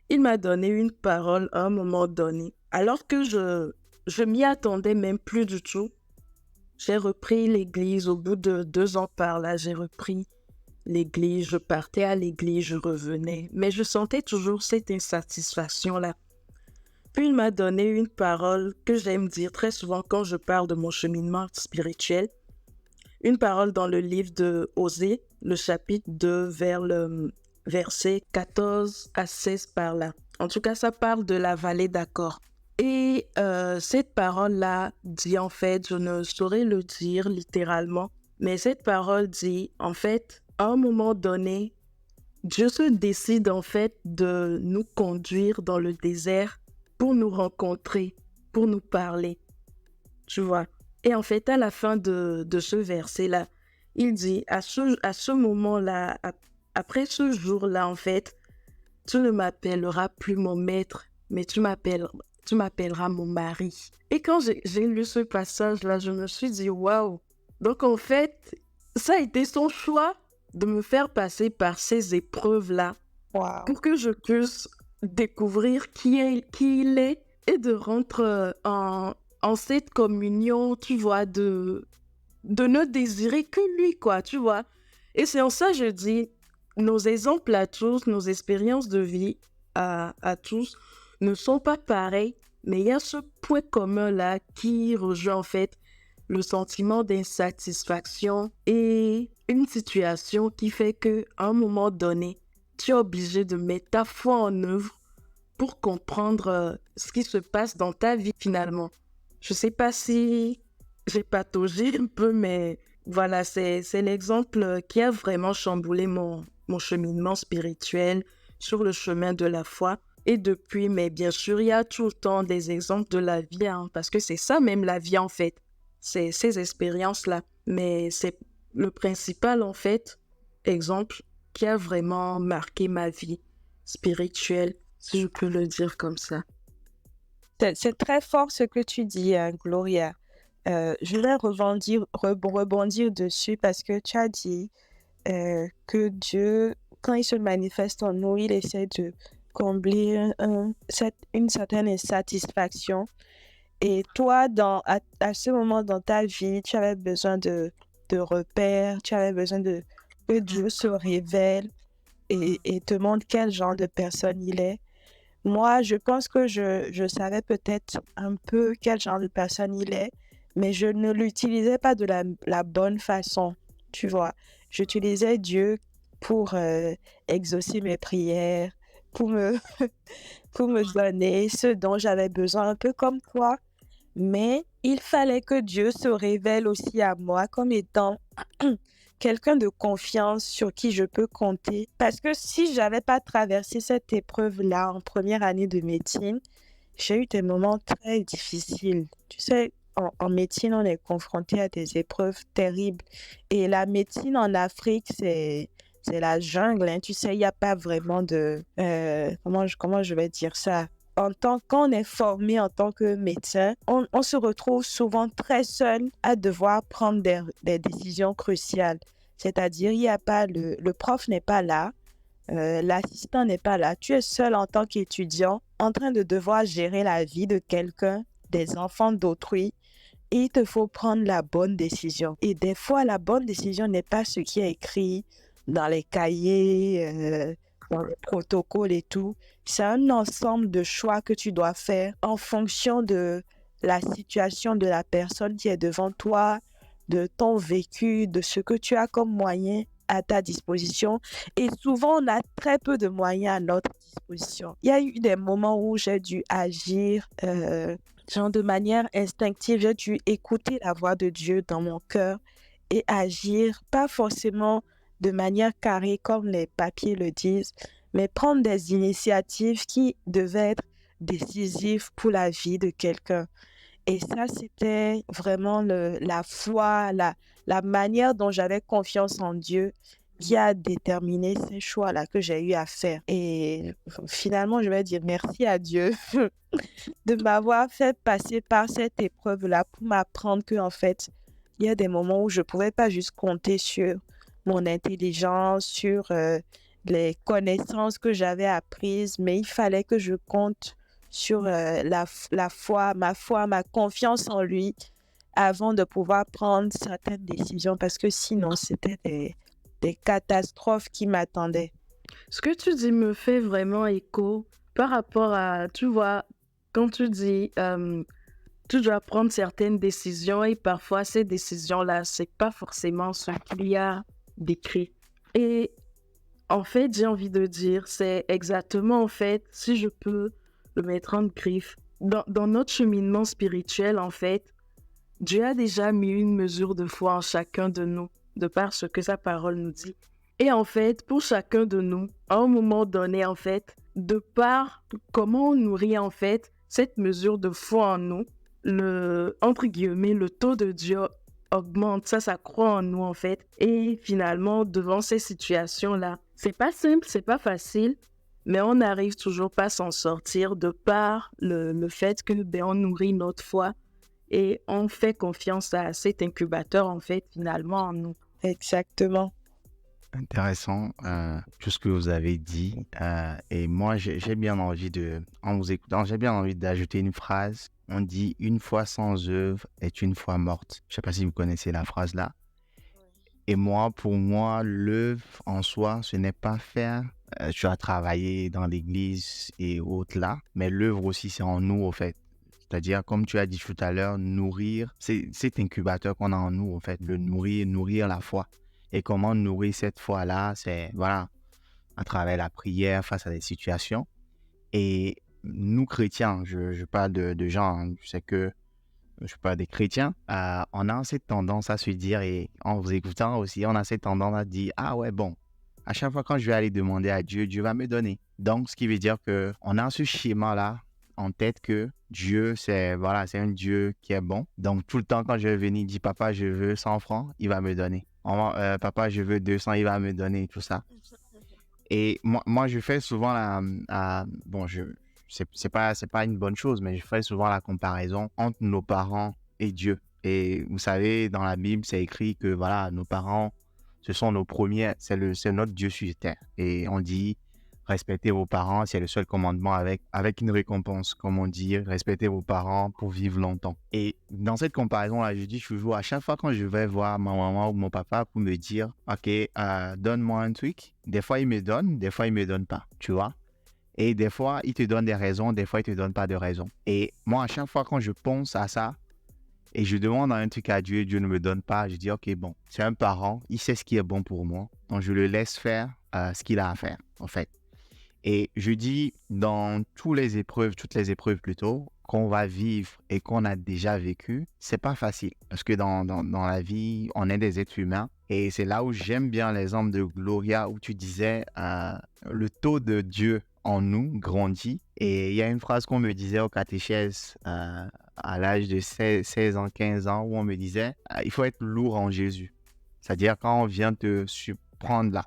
il m'a donné une parole à un moment donné. Alors que je m'y attendais même plus du tout. J'ai repris l'église au bout de 2 ans par là. J'ai repris l'église, je partais à l'église, je revenais. Mais je sentais toujours cette insatisfaction-là. Puis il m'a donné une parole que j'aime dire très souvent quand je parle de mon cheminement spirituel. Une parole dans le livre de Osée, le chapitre 2, vers le verset 14 à 16 par là. En tout cas, ça parle de la vallée d'Accord. Et cette parole-là dit en fait, je ne saurais le dire littéralement, mais cette parole dit en fait, à un moment donné, Dieu se décide en fait de nous conduire dans le désert pour nous rencontrer, pour nous parler, tu vois. Et en fait, à la fin de ce verset-là, il dit, à ce moment-là, après ce jour-là, en fait, tu ne m'appelleras plus mon maître, mais tu m'appelleras mon mari. Et quand j'ai lu ce passage-là, je me suis dit, waouh! Donc en fait, ça a été son choix de me faire passer par ces épreuves-là Wow. pour que je puisse découvrir qui il est et de rentrer en cette communion, tu vois, de ne désirer que lui, quoi, tu vois. Et c'est en ça que je dis, nos exemples à tous, nos expériences de vie à tous ne sont pas pareils, mais il y a ce point commun-là qui rejoint en fait le sentiment d'insatisfaction et une situation qui fait qu'à un moment donné, tu es obligé de mettre ta foi en œuvre pour comprendre ce qui se passe dans ta vie finalement. Je sais pas si j'ai pataugé un peu, mais voilà, c'est l'exemple qui a vraiment chamboulé mon cheminement spirituel sur le chemin de la foi. Et depuis, mais bien sûr, il y a tout le temps des exemples de la vie, hein, parce que c'est ça même la vie en fait, c'est ces expériences-là. Mais c'est le principal en fait exemple qui a vraiment marqué ma vie spirituelle, si je peux le dire comme ça. C'est très fort ce que tu dis, Gloria. Je vais rebondir dessus parce que tu as dit que Dieu, quand il se manifeste en nous, il essaie de combler une certaine insatisfaction. Et toi, à ce moment dans ta vie, tu avais besoin de repères, tu avais besoin que Dieu se révèle et te montre quel genre de personne il est. Moi, je pense que je savais peut-être un peu quel genre de personne il est, mais je ne l'utilisais pas de la bonne façon, tu vois. J'utilisais Dieu pour exaucer mes prières, pour me, pour me donner ce dont j'avais besoin, un peu comme toi. Mais il fallait que Dieu se révèle aussi à moi comme étant quelqu'un de confiance sur qui je peux compter. Parce que si j'avais pas traversé cette épreuve-là en première année de médecine, j'ai eu des moments très difficiles. Tu sais, en médecine, on est confronté à des épreuves terribles. Et la médecine en Afrique, c'est la jungle, hein. Tu sais, il n'y a pas vraiment de... comment je vais dire ça? Quand on est formé en tant que médecin, on se retrouve souvent très seul à devoir prendre des décisions cruciales. C'est-à-dire, il y a pas le prof n'est pas là, l'assistant n'est pas là. Tu es seul en tant qu'étudiant en train de devoir gérer la vie de quelqu'un, des enfants d'autrui. Et il te faut prendre la bonne décision. Et des fois, la bonne décision n'est pas ce qui est écrit dans les cahiers, dans le protocole et tout. C'est un ensemble de choix que tu dois faire en fonction de la situation de la personne qui est devant toi, de ton vécu, de ce que tu as comme moyen à ta disposition. Et souvent, on a très peu de moyens à notre disposition. Il y a eu des moments où j'ai dû agir genre de manière instinctive. J'ai dû écouter la voix de Dieu dans mon cœur et agir, pas forcément de manière carrée comme les papiers le disent, mais prendre des initiatives qui devaient être décisives pour la vie de quelqu'un. Et ça, c'était vraiment la foi, la manière dont j'avais confiance en Dieu qui a déterminé ces choix-là que j'ai eu à faire. Et finalement, je vais dire merci à Dieu de m'avoir fait passer par cette épreuve-là pour m'apprendre qu'en fait, il y a des moments où je ne pouvais pas juste compter sur mon intelligence, sur les connaissances que j'avais apprises, mais il fallait que je compte sur la foi, ma confiance en lui, avant de pouvoir prendre certaines décisions parce que sinon, c'était des catastrophes qui m'attendaient. Ce que tu dis me fait vraiment écho par rapport à, tu vois, quand tu dis, tu dois prendre certaines décisions et parfois ces décisions-là, c'est pas forcément ce qu'il y a d'écrit. Et en fait, j'ai envie de dire, c'est exactement, en fait, si je peux le mettre en griffe, dans notre cheminement spirituel, en fait, Dieu a déjà mis une mesure de foi en chacun de nous, de par ce que sa parole nous dit. Et en fait, pour chacun de nous, à un moment donné, en fait, de par comment on nourrit, en fait, cette mesure de foi en nous, entre guillemets, le taux de Dieu augmente, ça croît en nous, en fait. Et finalement, devant ces situations-là, c'est pas simple, c'est pas facile, mais on n'arrive toujours pas à s'en sortir de par le fait que, on nourrit notre foi et on fait confiance à cet incubateur, en fait, finalement, en nous. Exactement. Intéressant, tout ce que vous avez dit. Et moi, j'ai bien envie en vous écoutant, j'ai bien envie d'ajouter une phrase. On dit une foi sans œuvre est une foi morte. Je ne sais pas si vous connaissez la phrase là. Et moi, pour moi, l'œuvre en soi, ce n'est pas faire. Tu as travaillé dans l'église et autres là, mais l'œuvre aussi, c'est en nous, au fait. C'est-à-dire, comme tu as dit tout à l'heure, nourrir, c'est cet incubateur qu'on a en nous, en fait, le nourrir la foi. Et comment nourrir cette foi-là, c'est, voilà, à travers la prière face à des situations. Et nous, chrétiens, je parle de gens, hein, je sais que je parle des chrétiens, on a cette tendance à se dire, et en vous écoutant aussi, on a cette tendance à dire, ah ouais, bon, à chaque fois quand je vais aller demander à Dieu, Dieu va me donner. Donc, ce qui veut dire qu'on a ce schéma-là en tête que Dieu, c'est un Dieu qui est bon. Donc, tout le temps, quand je vais venir, il dit, papa, je veux 100 francs, il va me donner. Papa, je veux 200, il va me donner, tout ça. Et moi je fais souvent c'est pas une bonne chose, mais je fais souvent la comparaison entre nos parents et Dieu. Et vous savez, dans la Bible, c'est écrit que voilà, nos parents, ce sont nos premiers, c'est notre Dieu sur terre. Et on dit, respectez vos parents, c'est le seul commandement avec une récompense, comme on dit, respectez vos parents pour vivre longtemps. Et dans cette comparaison-là, je dis toujours, à chaque fois quand je vais voir ma maman ou mon papa pour me dire, OK, donne-moi un truc, des fois ils me donnent, des fois ils me donnent pas, tu vois. Et des fois, ils te donnent des raisons, des fois ils te donnent pas de raisons. Et moi, à chaque fois quand je pense à ça, et je demande un truc à Dieu, Dieu ne me donne pas, je dis, OK, bon, c'est un parent, il sait ce qui est bon pour moi, donc je le laisse faire ce qu'il a à faire, en fait. Et je dis, dans toutes les épreuves plutôt, qu'on va vivre et qu'on a déjà vécu, c'est pas facile. Parce que dans la vie, on est des êtres humains. Et c'est là où j'aime bien l'exemple de Gloria, où tu disais, le taux de Dieu en nous grandit. Et il y a une phrase qu'on me disait au catéchèse à l'âge de 16 ans, 15 ans, où on me disait, il faut être lourd en Jésus. C'est-à-dire quand on vient te surprendre là,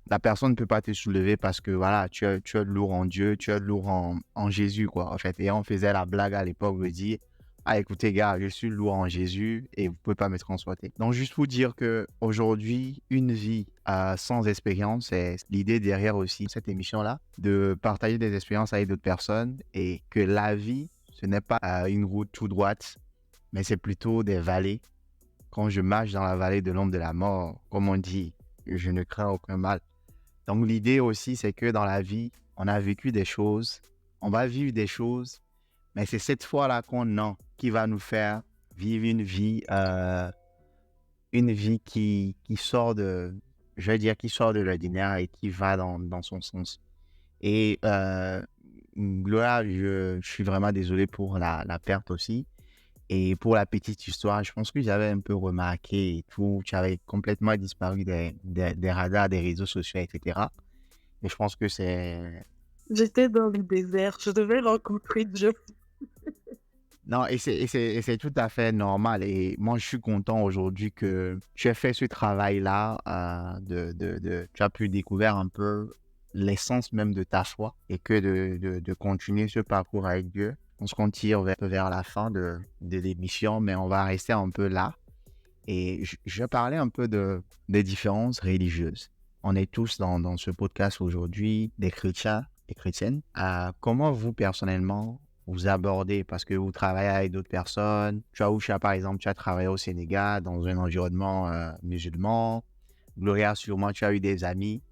la personne ne peut pas te soulever parce que voilà, tu es lourd en Dieu, tu es lourd en Jésus, quoi, en fait. Et on faisait la blague à l'époque de dire, ah, écoutez, gars, je suis lourd en Jésus et vous ne pouvez pas me transporter. Donc, juste pour dire qu'aujourd'hui, une vie sans expérience, c'est l'idée derrière aussi cette émission-là, de partager des expériences avec d'autres personnes et que la vie, ce n'est pas une route tout droite, mais c'est plutôt des vallées. Quand je marche dans la vallée de l'ombre de la mort, comme on dit, je ne crains aucun mal. Donc, l'idée aussi, c'est que dans la vie, on a vécu des choses, on va vivre des choses, mais c'est cette fois-là qui va nous faire vivre une vie qui sort qui sort de l'ordinaire et qui va dans son sens. Et Gloria, je suis vraiment désolé pour la perte aussi. Et pour la petite histoire, je pense que j'avais un peu remarqué et tout, tu avais complètement disparu des radars, des réseaux sociaux, etc. Et je pense que c'est... J'étais dans le désert, je devais rencontrer Dieu. Non, et c'est tout à fait normal. Et moi, je suis content aujourd'hui que tu aies fait ce travail-là, tu as pu découvrir un peu l'essence même de ta foi et que de continuer ce parcours avec Dieu. On se retire vers la fin de l'émission, mais on va rester un peu là. Et je vais parler un peu des différences religieuses. On est tous dans ce podcast aujourd'hui, des chrétiens et chrétiennes. Comment vous, personnellement, vous abordez parce que vous travaillez avec d'autres personnes? Tu as Ousha, par exemple, tu as travaillé au Sénégal dans un environnement musulman. Gloria, sûrement, tu as eu des amis.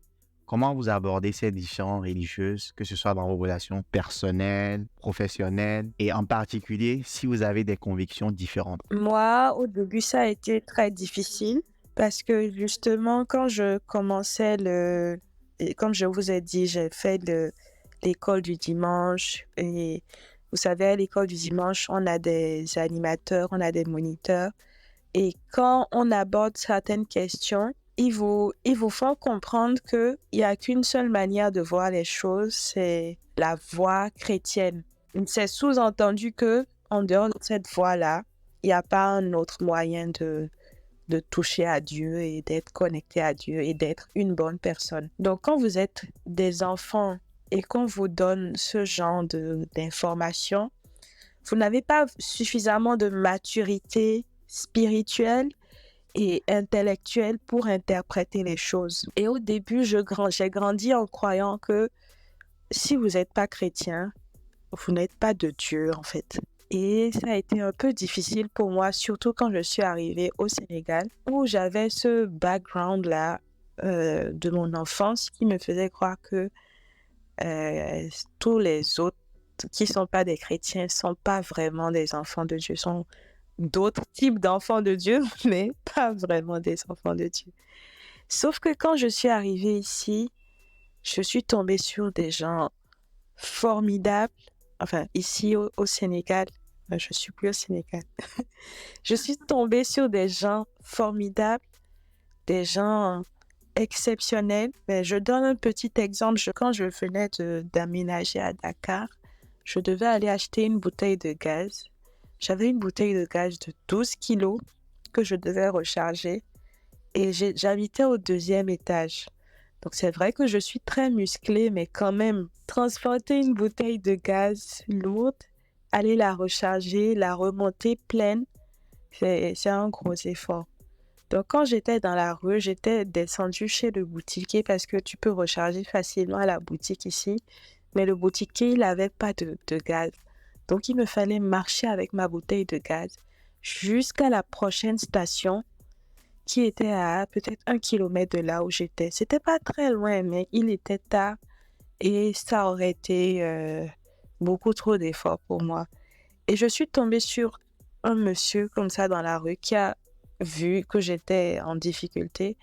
Comment vous abordez ces différentes religieuses, que ce soit dans vos relations personnelles, professionnelles, et en particulier si vous avez des convictions différentes? Moi, au début, ça a été très difficile parce que justement, quand je commençais et comme je vous ai dit, j'ai fait l'école du dimanche et vous savez, à l'école du dimanche, on a des animateurs, on a des moniteurs et quand on aborde certaines questions, ils vous font comprendre qu'il n'y a qu'une seule manière de voir les choses, c'est la voie chrétienne. C'est sous-entendu que en dehors de cette voie-là, il n'y a pas un autre moyen de toucher à Dieu et d'être connecté à Dieu et d'être une bonne personne. Donc, quand vous êtes des enfants et qu'on vous donne ce genre d'informations, vous n'avez pas suffisamment de maturité spirituelle et intellectuelle pour interpréter les choses. Et au début, j'ai grandi en croyant que si vous n'êtes pas chrétien, vous n'êtes pas de Dieu, en fait. Et ça a été un peu difficile pour moi, surtout quand je suis arrivée au Sénégal, où j'avais ce background-là de mon enfance qui me faisait croire que tous les autres qui ne sont pas des chrétiens ne sont pas vraiment des enfants de Dieu, sont d'autres types d'enfants de Dieu, mais pas vraiment des enfants de Dieu. Sauf que quand je suis arrivée ici, je suis tombée sur des gens formidables. Enfin, ici au Sénégal, je suis plus au Sénégal. Je suis tombée sur des gens formidables, des gens exceptionnels. Mais je donne un petit exemple. Quand je venais d'aménager à Dakar, je devais aller acheter une bouteille de gaz. J'avais une bouteille de gaz de 12 kilos que je devais recharger et j'habitais au 2e étage. Donc, c'est vrai que je suis très musclée, mais quand même, transporter une bouteille de gaz lourde, aller la recharger, la remonter pleine, c'est un gros effort. Donc, quand j'étais dans la rue, j'étais descendue chez le boutiquier parce que tu peux recharger facilement à la boutique ici, mais le boutiquier, il n'avait pas de gaz. Donc, il me fallait marcher avec ma bouteille de gaz jusqu'à la prochaine station qui était à peut-être 1 kilomètre de là où j'étais. C'était pas très loin, mais il était tard et ça aurait été beaucoup trop d'efforts pour moi. Et je suis tombée sur un monsieur comme ça dans la rue qui a vu que j'étais en difficulté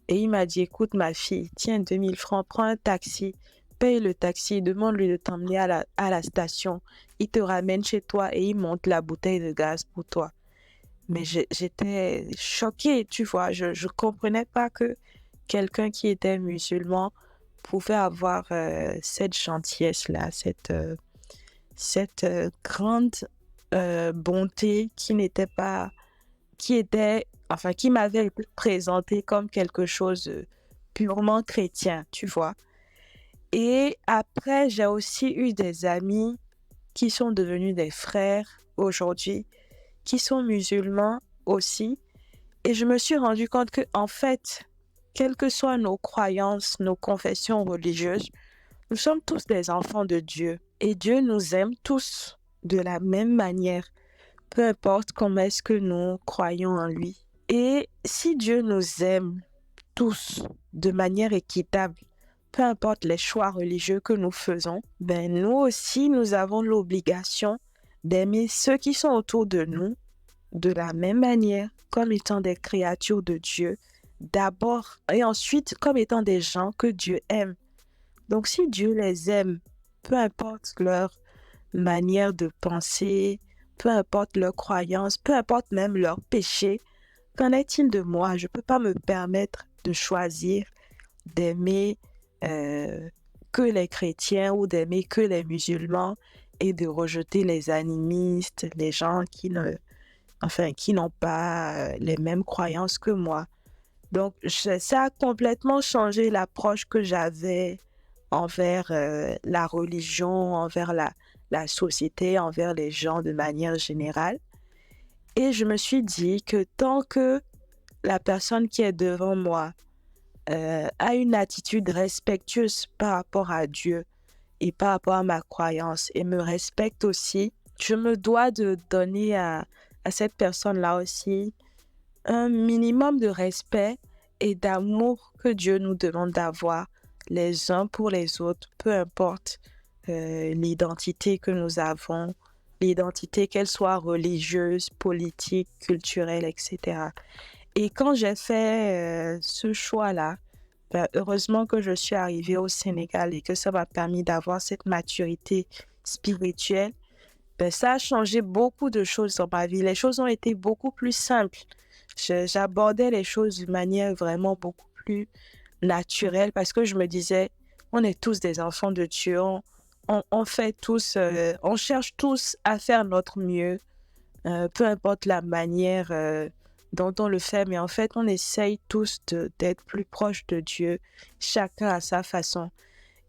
et il m'a dit, écoute ma fille, tiens 2000 francs, prends un taxi, paye le taxi, demande-lui de t'emmener à la station, il te ramène chez toi et il monte la bouteille de gaz pour toi. Mais j'étais choquée, tu vois. Je ne comprenais pas que quelqu'un qui était musulman pouvait avoir cette gentillesse-là, cette grande bonté qui m'avait été présentée comme quelque chose de purement chrétien, tu vois. Et après, j'ai aussi eu des amis qui sont devenus des frères aujourd'hui, qui sont musulmans aussi. Et je me suis rendu compte que, en fait, quelles que soient nos croyances, nos confessions religieuses, nous sommes tous des enfants de Dieu. Et Dieu nous aime tous de la même manière, peu importe comment est-ce que nous croyons en lui. Et si Dieu nous aime tous de manière équitable, peu importe les choix religieux que nous faisons, ben nous aussi, nous avons l'obligation d'aimer ceux qui sont autour de nous de la même manière, comme étant des créatures de Dieu, d'abord, et ensuite comme étant des gens que Dieu aime. Donc si Dieu les aime, peu importe leur manière de penser, peu importe leurs croyances, peu importe même leurs péchés, qu'en est-il de moi? Je ne peux pas me permettre de choisir d'aimer que les chrétiens ou d'aimer que les musulmans et de rejeter les animistes, les gens qui n'ont pas les mêmes croyances que moi. Donc, ça a complètement changé l'approche que j'avais envers la religion, envers la société, envers les gens de manière générale. Et je me suis dit que tant que la personne qui est devant moi a une attitude respectueuse par rapport à Dieu et par rapport à ma croyance et me respecte aussi, je me dois de donner à cette personne-là aussi un minimum de respect et d'amour que Dieu nous demande d'avoir les uns pour les autres, peu importe l'identité que nous avons, l'identité qu'elle soit religieuse, politique, culturelle, etc. Et quand j'ai fait ce choix-là, heureusement que je suis arrivée au Sénégal et que ça m'a permis d'avoir cette maturité spirituelle. Ça a changé beaucoup de choses dans ma vie. Les choses ont été beaucoup plus simples. J'abordais les choses d'une manière vraiment beaucoup plus naturelle parce que je me disais, on est tous des enfants de Dieu. On fait tous, on cherche tous à faire notre mieux, peu importe la manière dont on le fait, mais en fait, on essaye tous d'être plus proches de Dieu, chacun à sa façon.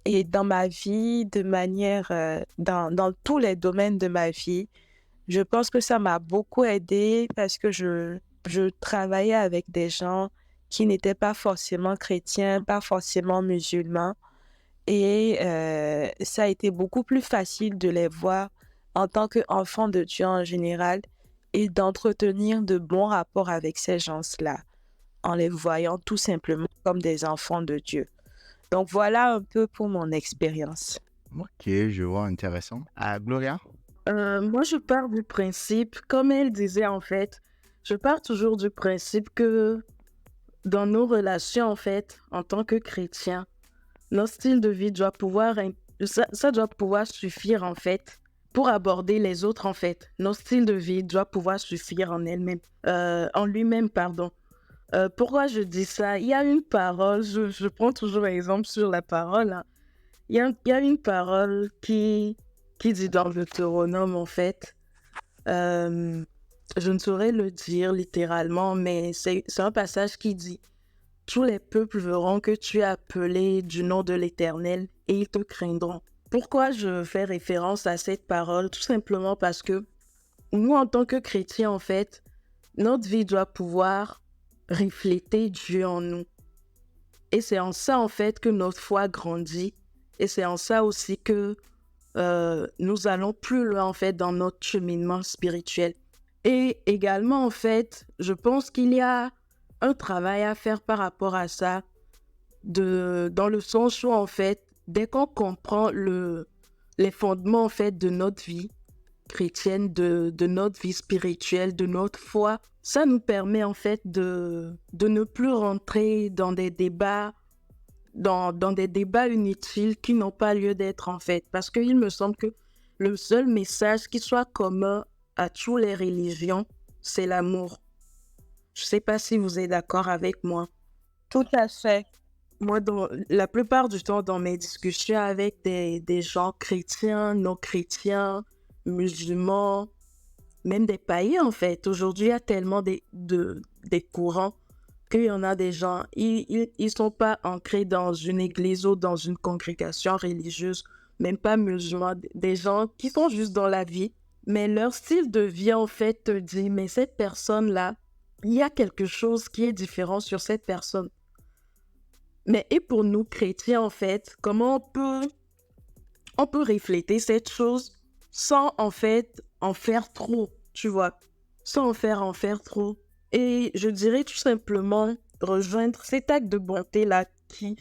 Et dans ma vie, de manière, dans tous les domaines de ma vie, je pense que ça m'a beaucoup aidée parce que je travaillais avec des gens qui n'étaient pas forcément chrétiens, pas forcément musulmans. Et ça a été beaucoup plus facile de les voir en tant qu'enfants de Dieu en général et d'entretenir de bons rapports avec ces gens-là en les voyant tout simplement comme des enfants de Dieu. Donc voilà un peu pour mon expérience. Ok, je vois, intéressant. Gloria? Moi, je pars du principe, comme elle disait en fait, je pars toujours du principe que dans nos relations en fait, en tant que chrétiens, notre style de vie doit pouvoir, ça doit pouvoir suffire en fait pour aborder les autres en fait. Notre style de vie doit pouvoir suffire en elle-même, en lui-même, pardon. Pourquoi je dis ça? Il y a une parole, je prends toujours exemple sur la parole, hein. Il y a une parole qui dit dans le Deutéronome en fait, je ne saurais le dire littéralement, mais c'est un passage qui dit: tous les peuples verront que tu es appelé du nom de l'Éternel et ils te craindront. Pourquoi je fais référence à cette parole? Tout simplement parce que nous, en tant que chrétiens, en fait, notre vie doit pouvoir refléter Dieu en nous. Et c'est en ça, en fait, que notre foi grandit. Et c'est en ça aussi que nous allons plus loin, en fait, dans notre cheminement spirituel. Et également, en fait, je pense qu'il y a un travail à faire par rapport à ça, dans le sens où, en fait, dès qu'on comprend les fondements, en fait, de notre vie chrétienne, de notre vie spirituelle, de notre foi, ça nous permet, en fait, de ne plus rentrer dans des débats, dans des débats inutiles qui n'ont pas lieu d'être, en fait. Parce qu'il me semble que le seul message qui soit commun à toutes les religions, c'est l'amour. Je ne sais pas si vous êtes d'accord avec moi. Tout à fait. Moi, la plupart du temps, dans mes discussions avec des gens chrétiens, non chrétiens, musulmans, même des païens, en fait. Aujourd'hui, il y a tellement des courants qu'il y en a des gens, ils ne sont pas ancrés dans une église ou dans une congrégation religieuse, même pas musulmans, des gens qui sont juste dans la vie. Mais leur style de vie, en fait, te dit, mais cette personne-là, il y a quelque chose qui est différent sur cette personne. Mais et pour nous, chrétiens, en fait, comment on peut refléter cette chose sans, en fait, en faire trop, tu vois, sans en faire trop. Et je dirais tout simplement rejoindre cet acte de bonté-là qui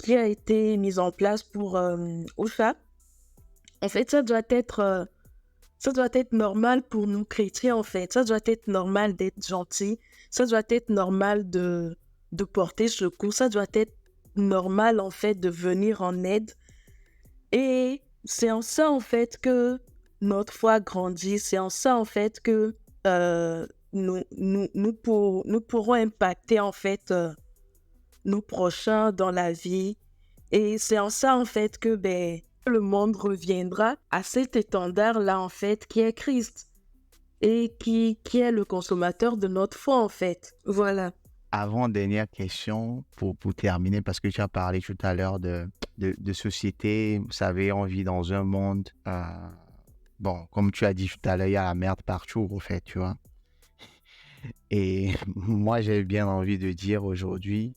a été mis en place pour Ocha. En fait, ça doit être normal pour nous chrétiens, en fait. Ça doit être normal d'être gentil. Ça doit être normal de porter secours. Ça doit être normal, en fait, de venir en aide. Et c'est en ça, en fait, que notre foi grandit. C'est en ça, en fait, que nous pourrons impacter, en fait, nos prochains dans la vie. Et c'est en ça, en fait, que le monde reviendra à cet étendard-là, en fait, qui est Christ et qui est le consommateur de notre foi, en fait. Voilà. Avant-dernière question pour terminer, parce que tu as parlé tout à l'heure de société. Vous savez, on vit dans un monde, bon, comme tu as dit tout à l'heure, il y a la merde partout, en fait, tu vois. Et moi, j'ai bien envie de dire aujourd'hui,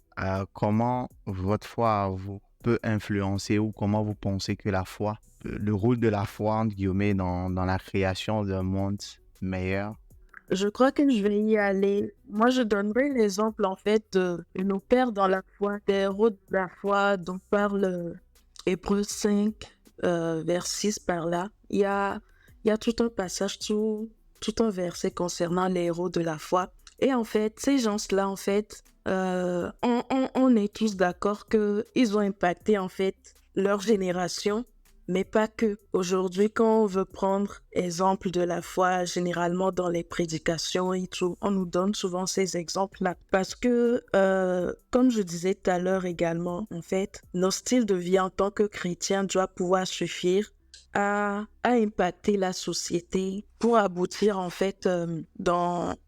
comment votre foi à vous peut influencer ou comment vous pensez que la foi, le rôle de la foi, entre guillemets, dans la création d'un monde meilleur? Je crois que je vais y aller. Moi, je donnerai l'exemple, en fait, de nos pères dans la foi, des héros de la foi dont parle Hébreux 5, vers 6 par là. Il y a tout un passage, tout un verset concernant les héros de la foi. Et en fait, ces gens-là, en fait, on est tous d'accord qu'ils ont impacté, en fait, leur génération. Mais pas que. Aujourd'hui, quand on veut prendre exemple de la foi, généralement dans les prédications et tout, on nous donne souvent ces exemples-là. Parce que, comme je disais tout à l'heure également, en fait, nos styles de vie en tant que chrétiens doivent pouvoir suffire à impacter la société pour aboutir, en fait,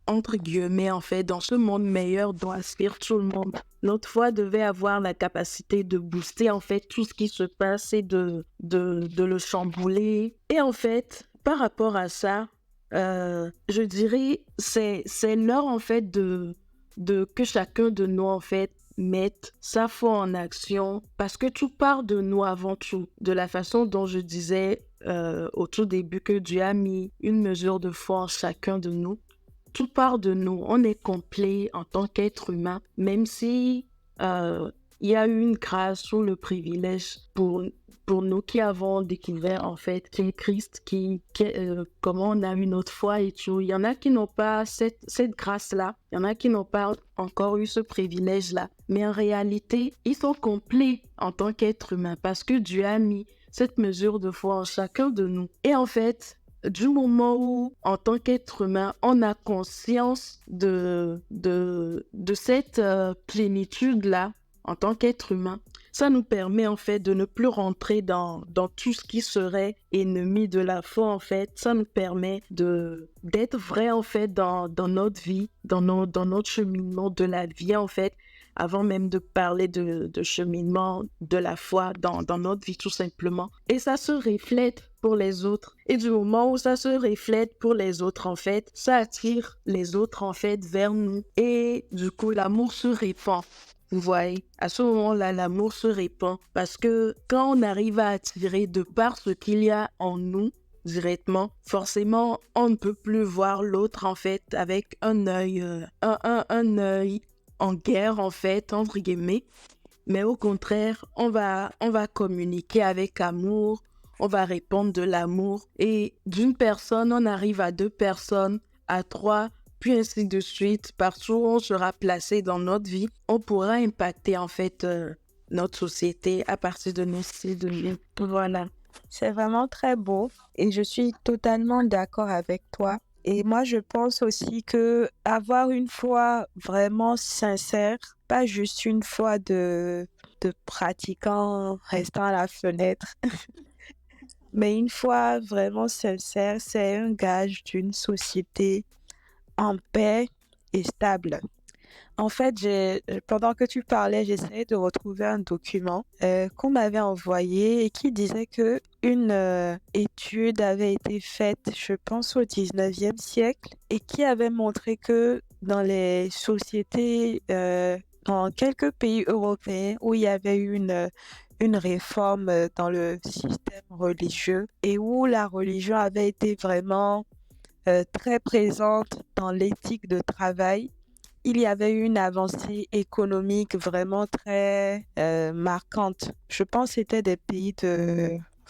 entre guillemets, en fait, dans ce monde meilleur dont aspire tout le monde. Notre foi devait avoir la capacité de booster, en fait, tout ce qui se passe et de le chambouler. Et en fait, par rapport à ça, je dirais, c'est l'heure, en fait, que chacun de nous, en fait, mette sa foi en action, parce que tout part de nous avant tout. De la façon dont je disais au tout début que Dieu a mis une mesure de foi en chacun de nous. Tout part de nous. On est complet en tant qu'être humain, même si il y a eu une grâce ou le privilège pour nous qui avons découvert en fait qui est Christ, comment on a eu notre foi et tout. Il y en a qui n'ont pas cette grâce-là. Il y en a qui n'ont pas encore eu ce privilège-là. Mais en réalité, ils sont complets en tant qu'être humain parce que Dieu a mis cette mesure de foi en chacun de nous. Et en fait, du moment où, en tant qu'être humain, on a conscience de cette plénitude-là, en tant qu'être humain, ça nous permet en fait de ne plus rentrer dans tout ce qui serait ennemi de la foi en fait. Ça nous permet d'être vrai en fait dans notre vie, dans notre cheminement de la vie en fait, avant même de parler de cheminement de la foi dans notre vie tout simplement. Et ça se reflète pour les autres. Et du moment où ça se reflète pour les autres en fait, ça attire les autres en fait vers nous. Et du coup, l'amour se répand. Vous voyez, à ce moment-là, l'amour se répand parce que quand on arrive à attirer de par ce qu'il y a en nous directement, forcément, on ne peut plus voir l'autre en fait avec un œil, un œil en guerre en fait, entre guillemets. Mais au contraire, on va communiquer avec amour, on va répandre de l'amour et d'une personne, on arrive à 2 personnes, à 3, puis ainsi de suite. Partout où on sera placé dans notre vie, on pourra impacter en fait notre société à partir de nos styles de vie. Voilà. C'est vraiment très beau et je suis totalement d'accord avec toi. Et moi, je pense aussi que avoir une foi vraiment sincère, pas juste une foi de pratiquant restant à la fenêtre, mais une foi vraiment sincère, c'est un gage d'une société en paix et stable. En fait, pendant que tu parlais, j'essayais de retrouver un document qu'on m'avait envoyé et qui disait que une étude avait été faite, je pense, au 19e siècle et qui avait montré que dans les sociétés, dans quelques pays européens où il y avait eu une réforme dans le système religieux et où la religion avait été vraiment très présente dans l'éthique de travail, il y avait eu une avancée économique vraiment très marquante. Je pense que c'était des pays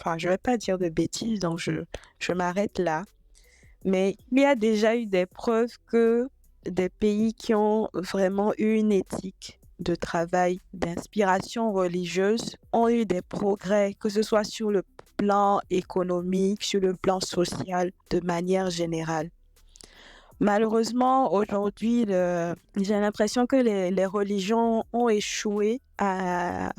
Enfin, je ne vais pas dire de bêtises, donc je m'arrête là. Mais il y a déjà eu des preuves que des pays qui ont vraiment eu une éthique de travail, d'inspiration religieuse, ont eu des progrès, que ce soit sur le plan économique, sur le plan social, de manière générale. Malheureusement, aujourd'hui, j'ai l'impression que les religions ont échoué à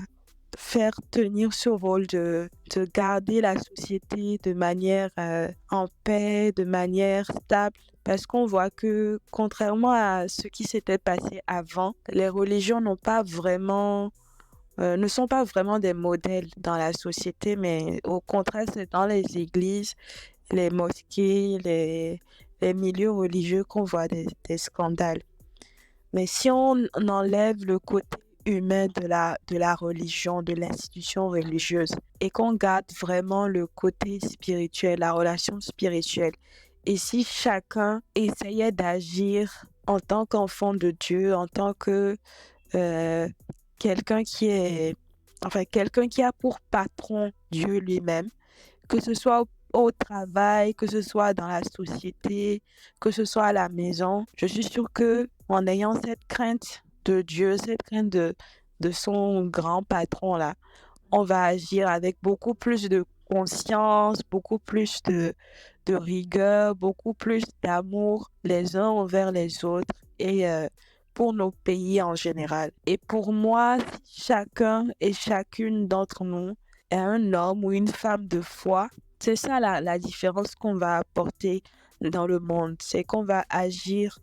faire tenir ce rôle de garder la société de manière en paix, de manière stable. Parce qu'on voit que, contrairement à ce qui s'était passé avant, les religions ne sont pas vraiment des modèles dans la société, mais au contraire, c'est dans les églises, les mosquées, les milieux religieux qu'on voit des scandales. Mais si on enlève le côté humain de la religion, de l'institution religieuse, et qu'on garde vraiment le côté spirituel, la relation spirituelle. Et si chacun essayait d'agir en tant qu'enfant de Dieu, en tant que euh, quelqu'un qui est, quelqu'un qui a pour patron Dieu lui-même, que ce soit au travail, que ce soit dans la société, que ce soit à la maison, je suis sûre que en ayant cette crainte de Dieu, cette crainte de son grand patron là, on va agir avec beaucoup plus de conscience, beaucoup plus de rigueur, beaucoup plus d'amour les uns envers les autres et pour nos pays en général. Et pour moi, si chacun et chacune d'entre nous est un homme ou une femme de foi, c'est ça la différence qu'on va apporter dans le monde. C'est qu'on va agir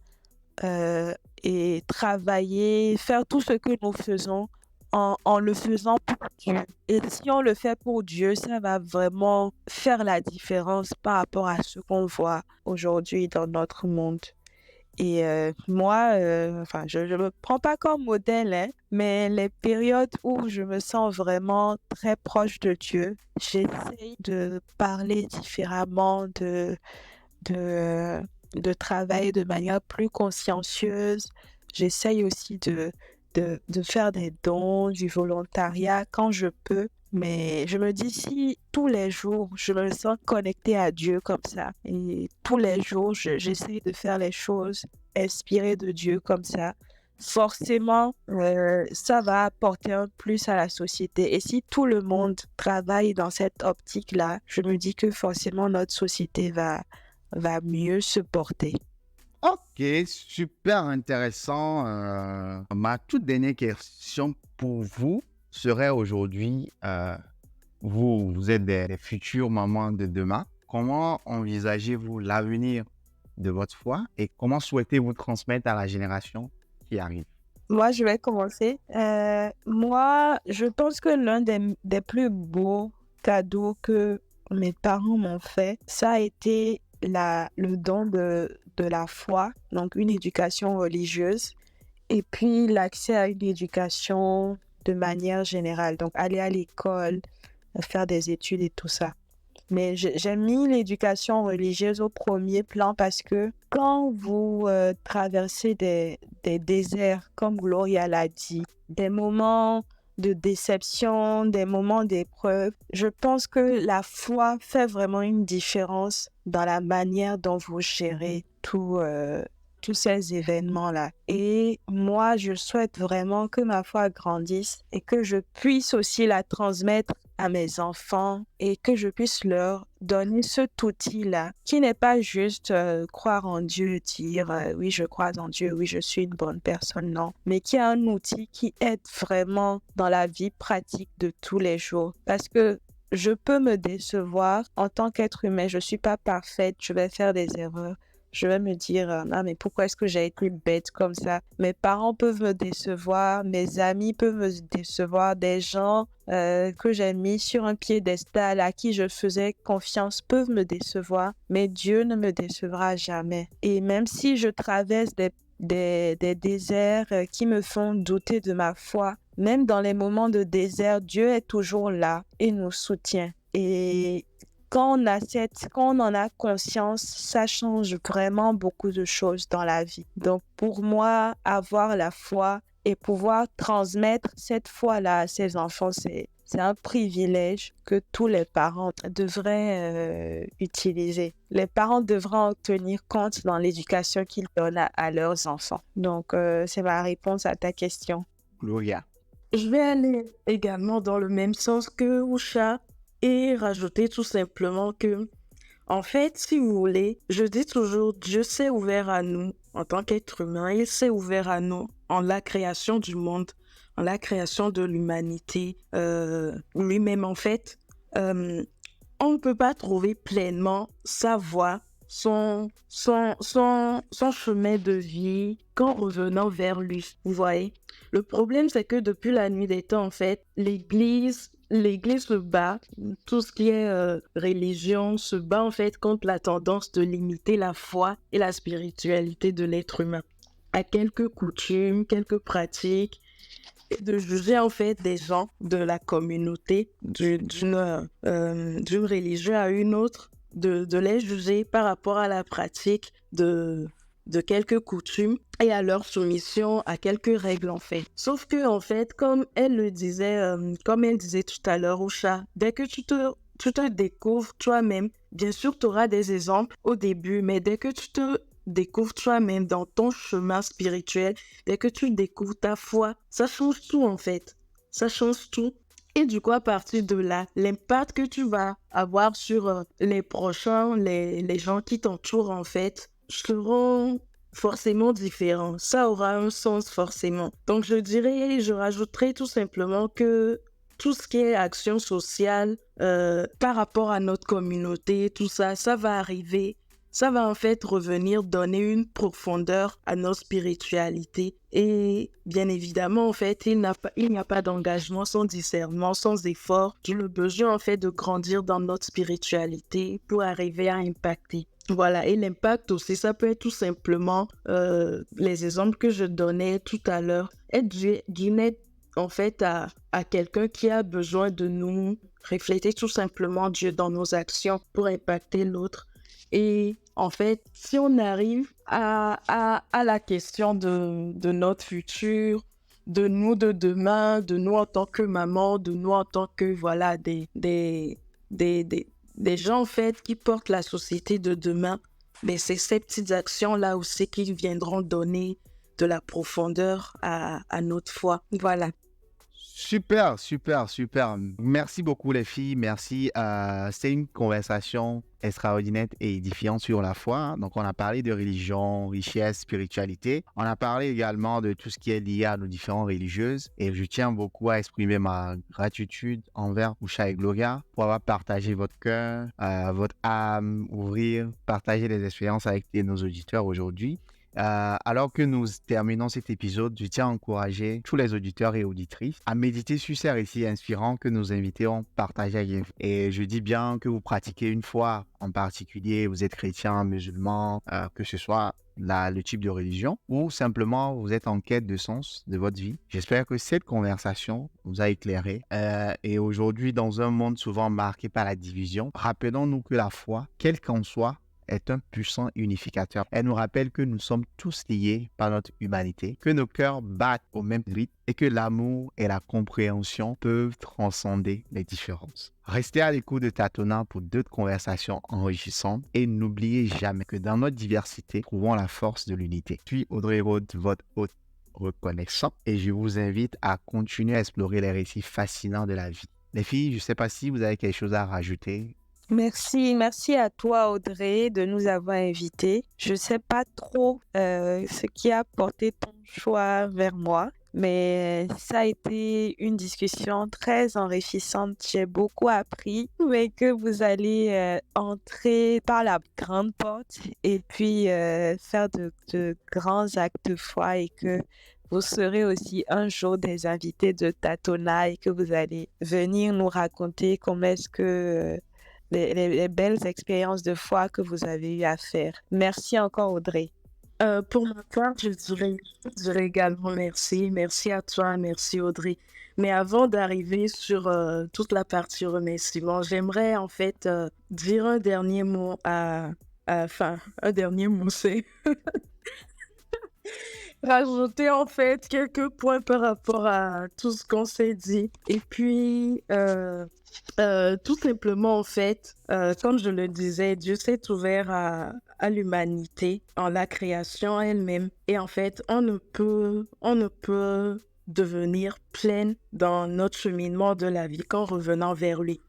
euh, et travailler, faire tout ce que nous faisons en le faisant pour Dieu. Et si on le fait pour Dieu, ça va vraiment faire la différence par rapport à ce qu'on voit aujourd'hui dans notre monde. Et moi, je ne me prends pas comme modèle, hein, mais les périodes où je me sens vraiment très proche de Dieu, j'essaye de parler différemment, de travailler de manière plus consciencieuse. J'essaye aussi de faire des dons, du volontariat quand je peux. Mais je me dis, si tous les jours, je me sens connectée à Dieu comme ça, et tous les jours, j'essaye de faire les choses inspirées de Dieu comme ça, forcément, ça va apporter un plus à la société. Et si tout le monde travaille dans cette optique-là, je me dis que forcément, notre société va mieux se porter. Ok, super intéressant. Ma toute dernière question pour vous serait aujourd'hui, vous êtes des futures mamans de demain. Comment envisagez-vous l'avenir de votre foi et comment souhaitez-vous transmettre à la génération qui arrive? Moi, je vais commencer. Moi, je pense que l'un des plus beaux cadeaux que mes parents m'ont fait, ça a été le don de la foi, donc une éducation religieuse, et puis l'accès à une éducation de manière générale, donc aller à l'école, faire des études et tout ça. Mais j'ai mis l'éducation religieuse au premier plan parce que quand vous traversez des déserts, comme Gloria l'a dit, des moments de déception, des moments d'épreuve, je pense que la foi fait vraiment une différence dans la manière dont vous gérez tous ces événements-là. Et moi, je souhaite vraiment que ma foi grandisse et que je puisse aussi la transmettre à mes enfants et que je puisse leur donner cet outil-là qui n'est pas juste croire en Dieu, dire oui, je crois en Dieu, oui, je suis une bonne personne, non, mais qui est un outil qui aide vraiment dans la vie pratique de tous les jours. Parce que je peux me décevoir en tant qu'être humain, je ne suis pas parfaite, je vais faire des erreurs. Je vais me dire, ah, mais pourquoi est-ce que j'ai été bête comme ça? Mes parents peuvent me décevoir, mes amis peuvent me décevoir, des gens que j'ai mis sur un piédestal, à qui je faisais confiance, peuvent me décevoir, mais Dieu ne me décevra jamais. Et même si je traverse des déserts qui me font douter de ma foi, même dans les moments de désert, Dieu est toujours là et nous soutient. Et quand on en a conscience, ça change vraiment beaucoup de choses dans la vie. Donc, pour moi, avoir la foi et pouvoir transmettre cette foi-là à ses enfants, c'est un privilège que tous les parents devraient utiliser. Les parents devraient en tenir compte dans l'éducation qu'ils donnent à leurs enfants. Donc, c'est ma réponse à ta question. Gloria. Je vais aller également dans le même sens que Usha et rajouter tout simplement que, en fait, si vous voulez, je dis toujours, Dieu s'est ouvert à nous en tant qu'être humain, il s'est ouvert à nous en la création du monde, en la création de l'humanité, lui-même en fait. On ne peut pas trouver pleinement sa voie, son chemin de vie qu'en revenant vers lui, vous voyez. Le problème, c'est que depuis la nuit des temps, en fait, l'Église se bat, tout ce qui est religion se bat en fait contre la tendance de limiter la foi et la spiritualité de l'être humain à quelques coutumes, quelques pratiques. et de juger en fait des gens de la communauté, d'une religion à une autre, de les juger par rapport à la pratique de quelques coutumes et à leur soumission à quelques règles en fait. Sauf que en fait, comme elle disait tout à l'heure au chat, dès que tu te découvres toi-même, bien sûr tu auras des exemples au début, mais dès que tu te découvres toi-même dans ton chemin spirituel, dès que tu découvres ta foi, ça change tout en fait. Ça change tout. Et du coup, à partir de là, l'impact que tu vas avoir sur les prochains, les gens qui t'entourent en fait, seront forcément différents. Ça aura un sens forcément. Donc je rajouterais tout simplement que tout ce qui est action sociale par rapport à notre communauté, tout ça, ça va arriver. Ça va en fait revenir donner une profondeur à notre spiritualité. Et bien évidemment, en fait, il n'y a pas d'engagement sans discernement, sans effort. J'ai le besoin en fait de grandir dans notre spiritualité pour arriver à impacter. Voilà, et l'impact aussi, ça peut être tout simplement les exemples que je donnais tout à l'heure. Être d'une aide en fait à quelqu'un qui a besoin de nous, refléter tout simplement Dieu dans nos actions pour impacter l'autre. Et en fait, si on arrive à la question de notre futur, de nous de demain, de nous en tant que maman, de nous en tant que, voilà, des gens, en fait, qui portent la société de demain, mais c'est ces petites actions-là aussi qui viendront donner de la profondeur à notre foi. Voilà. Super, super, super. Merci beaucoup les filles, merci. C'est une conversation extraordinaire et édifiante sur la foi, hein. Donc on a parlé de religion, richesse, spiritualité. On a parlé également de tout ce qui est lié à nos différentes religieuses. Et je tiens beaucoup à exprimer ma gratitude envers Usha et Gloria pour avoir partagé votre cœur, votre âme, partager des expériences avec nos auditeurs aujourd'hui. Alors que nous terminons cet épisode, je tiens à encourager tous les auditeurs et auditrices à méditer sur ces récits inspirants que nos invités ont partagés avec vous. Et je dis bien que vous pratiquez une foi en particulier, vous êtes chrétien, musulman, que ce soit le type de religion, ou simplement vous êtes en quête de sens de votre vie. J'espère que cette conversation vous a éclairé. Et aujourd'hui, dans un monde souvent marqué par la division, rappelons-nous que la foi, quelle qu'en soit, est un puissant unificateur. Elle nous rappelle que nous sommes tous liés par notre humanité, que nos cœurs battent au même rythme et que l'amour et la compréhension peuvent transcender les différences. Restez à l'écoute de Tatona pour d'autres conversations enrichissantes et n'oubliez jamais que dans notre diversité, trouvons la force de l'unité. Je suis Audrey Rhodes, votre hôte reconnaissant, et je vous invite à continuer à explorer les récits fascinants de la vie. Les filles, je ne sais pas si vous avez quelque chose à rajouter. Merci à toi Audrey de nous avoir invités. Je ne sais pas trop ce qui a porté ton choix vers moi, mais ça a été une discussion très enrichissante. J'ai beaucoup appris, mais que vous allez entrer par la grande porte et puis faire de grands actes de foi et que vous serez aussi un jour des invités de Tatona et que vous allez venir nous raconter comment est-ce que les belles expériences de foi que vous avez eu à faire. Merci encore, Audrey. Pour ma part, je dirais également merci. Merci à toi, merci Audrey. Mais avant d'arriver sur toute la partie remerciement, j'aimerais en fait dire un dernier mot un dernier mot, c'est rajouter en fait quelques points par rapport à tout ce qu'on s'est dit. Et puis, tout simplement, en fait, comme je le disais, Dieu s'est ouvert à l'humanité, en la création elle-même. Et en fait, on ne peut devenir pleine dans notre cheminement de la vie qu'en revenant vers lui.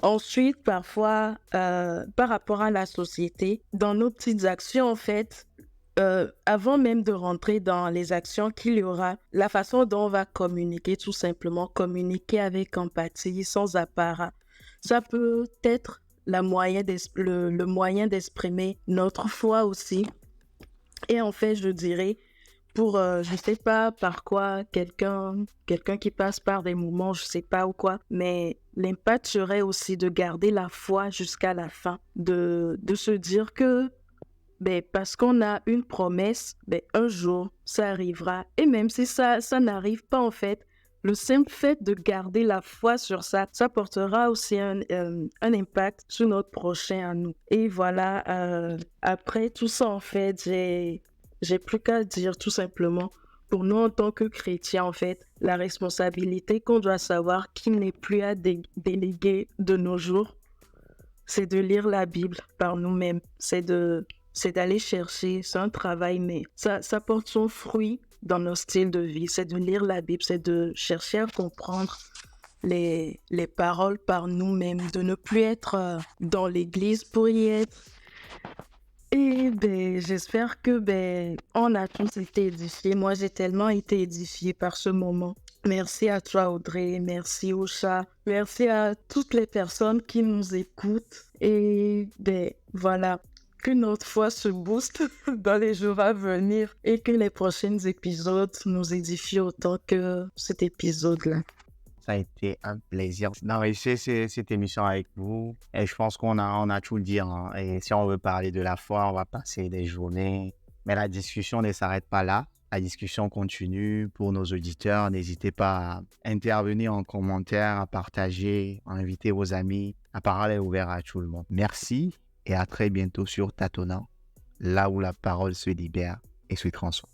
Ensuite, parfois, par rapport à la société, dans nos petites actions, en fait, avant même de rentrer dans les actions qu'il y aura, la façon dont on va communiquer, tout simplement, communiquer avec empathie, sans apparat, ça peut être le moyen d'exprimer notre foi aussi. Et en fait, je dirais, pour, je sais pas par quoi, quelqu'un qui passe par des moments, je sais pas ou quoi, mais l'impact serait aussi de garder la foi jusqu'à la fin, de se dire que ben, parce qu'on a une promesse, ben, un jour, ça arrivera. Et même si ça n'arrive pas, en fait, le simple fait de garder la foi sur ça, ça portera aussi un impact sur notre prochain à nous. Et voilà, après tout ça, en fait, j'ai plus qu'à dire tout simplement, pour nous en tant que chrétiens, en fait, la responsabilité qu'on doit savoir qui n'est plus à déléguer de nos jours, c'est de lire la Bible par nous-mêmes, c'est d'aller chercher, c'est un travail, mais ça porte son fruit dans nos styles de vie, c'est de lire la Bible, c'est de chercher à comprendre les paroles par nous-mêmes, de ne plus être dans l'église pour y être. Et ben, j'espère que on a tous été édifiés. Moi, j'ai tellement été édifiée par ce moment. Merci à toi, Audrey. Merci Ocha. Merci à toutes les personnes qui nous écoutent. Et ben, voilà, que notre foi se booste dans les jours à venir et que les prochains épisodes nous édifient autant que cet épisode-là. Ça a été un plaisir d'enrichir cette émission avec vous. Et je pense qu'on a tout dit, hein. Et si on veut parler de la foi, on va passer des journées. Mais la discussion ne s'arrête pas là. La discussion continue. Pour nos auditeurs, n'hésitez pas à intervenir en commentaire, à partager, à inviter vos amis. La parole est ouverte à tout le monde. Merci et à très bientôt sur Tâtonnant, là où la parole se libère et se transforme.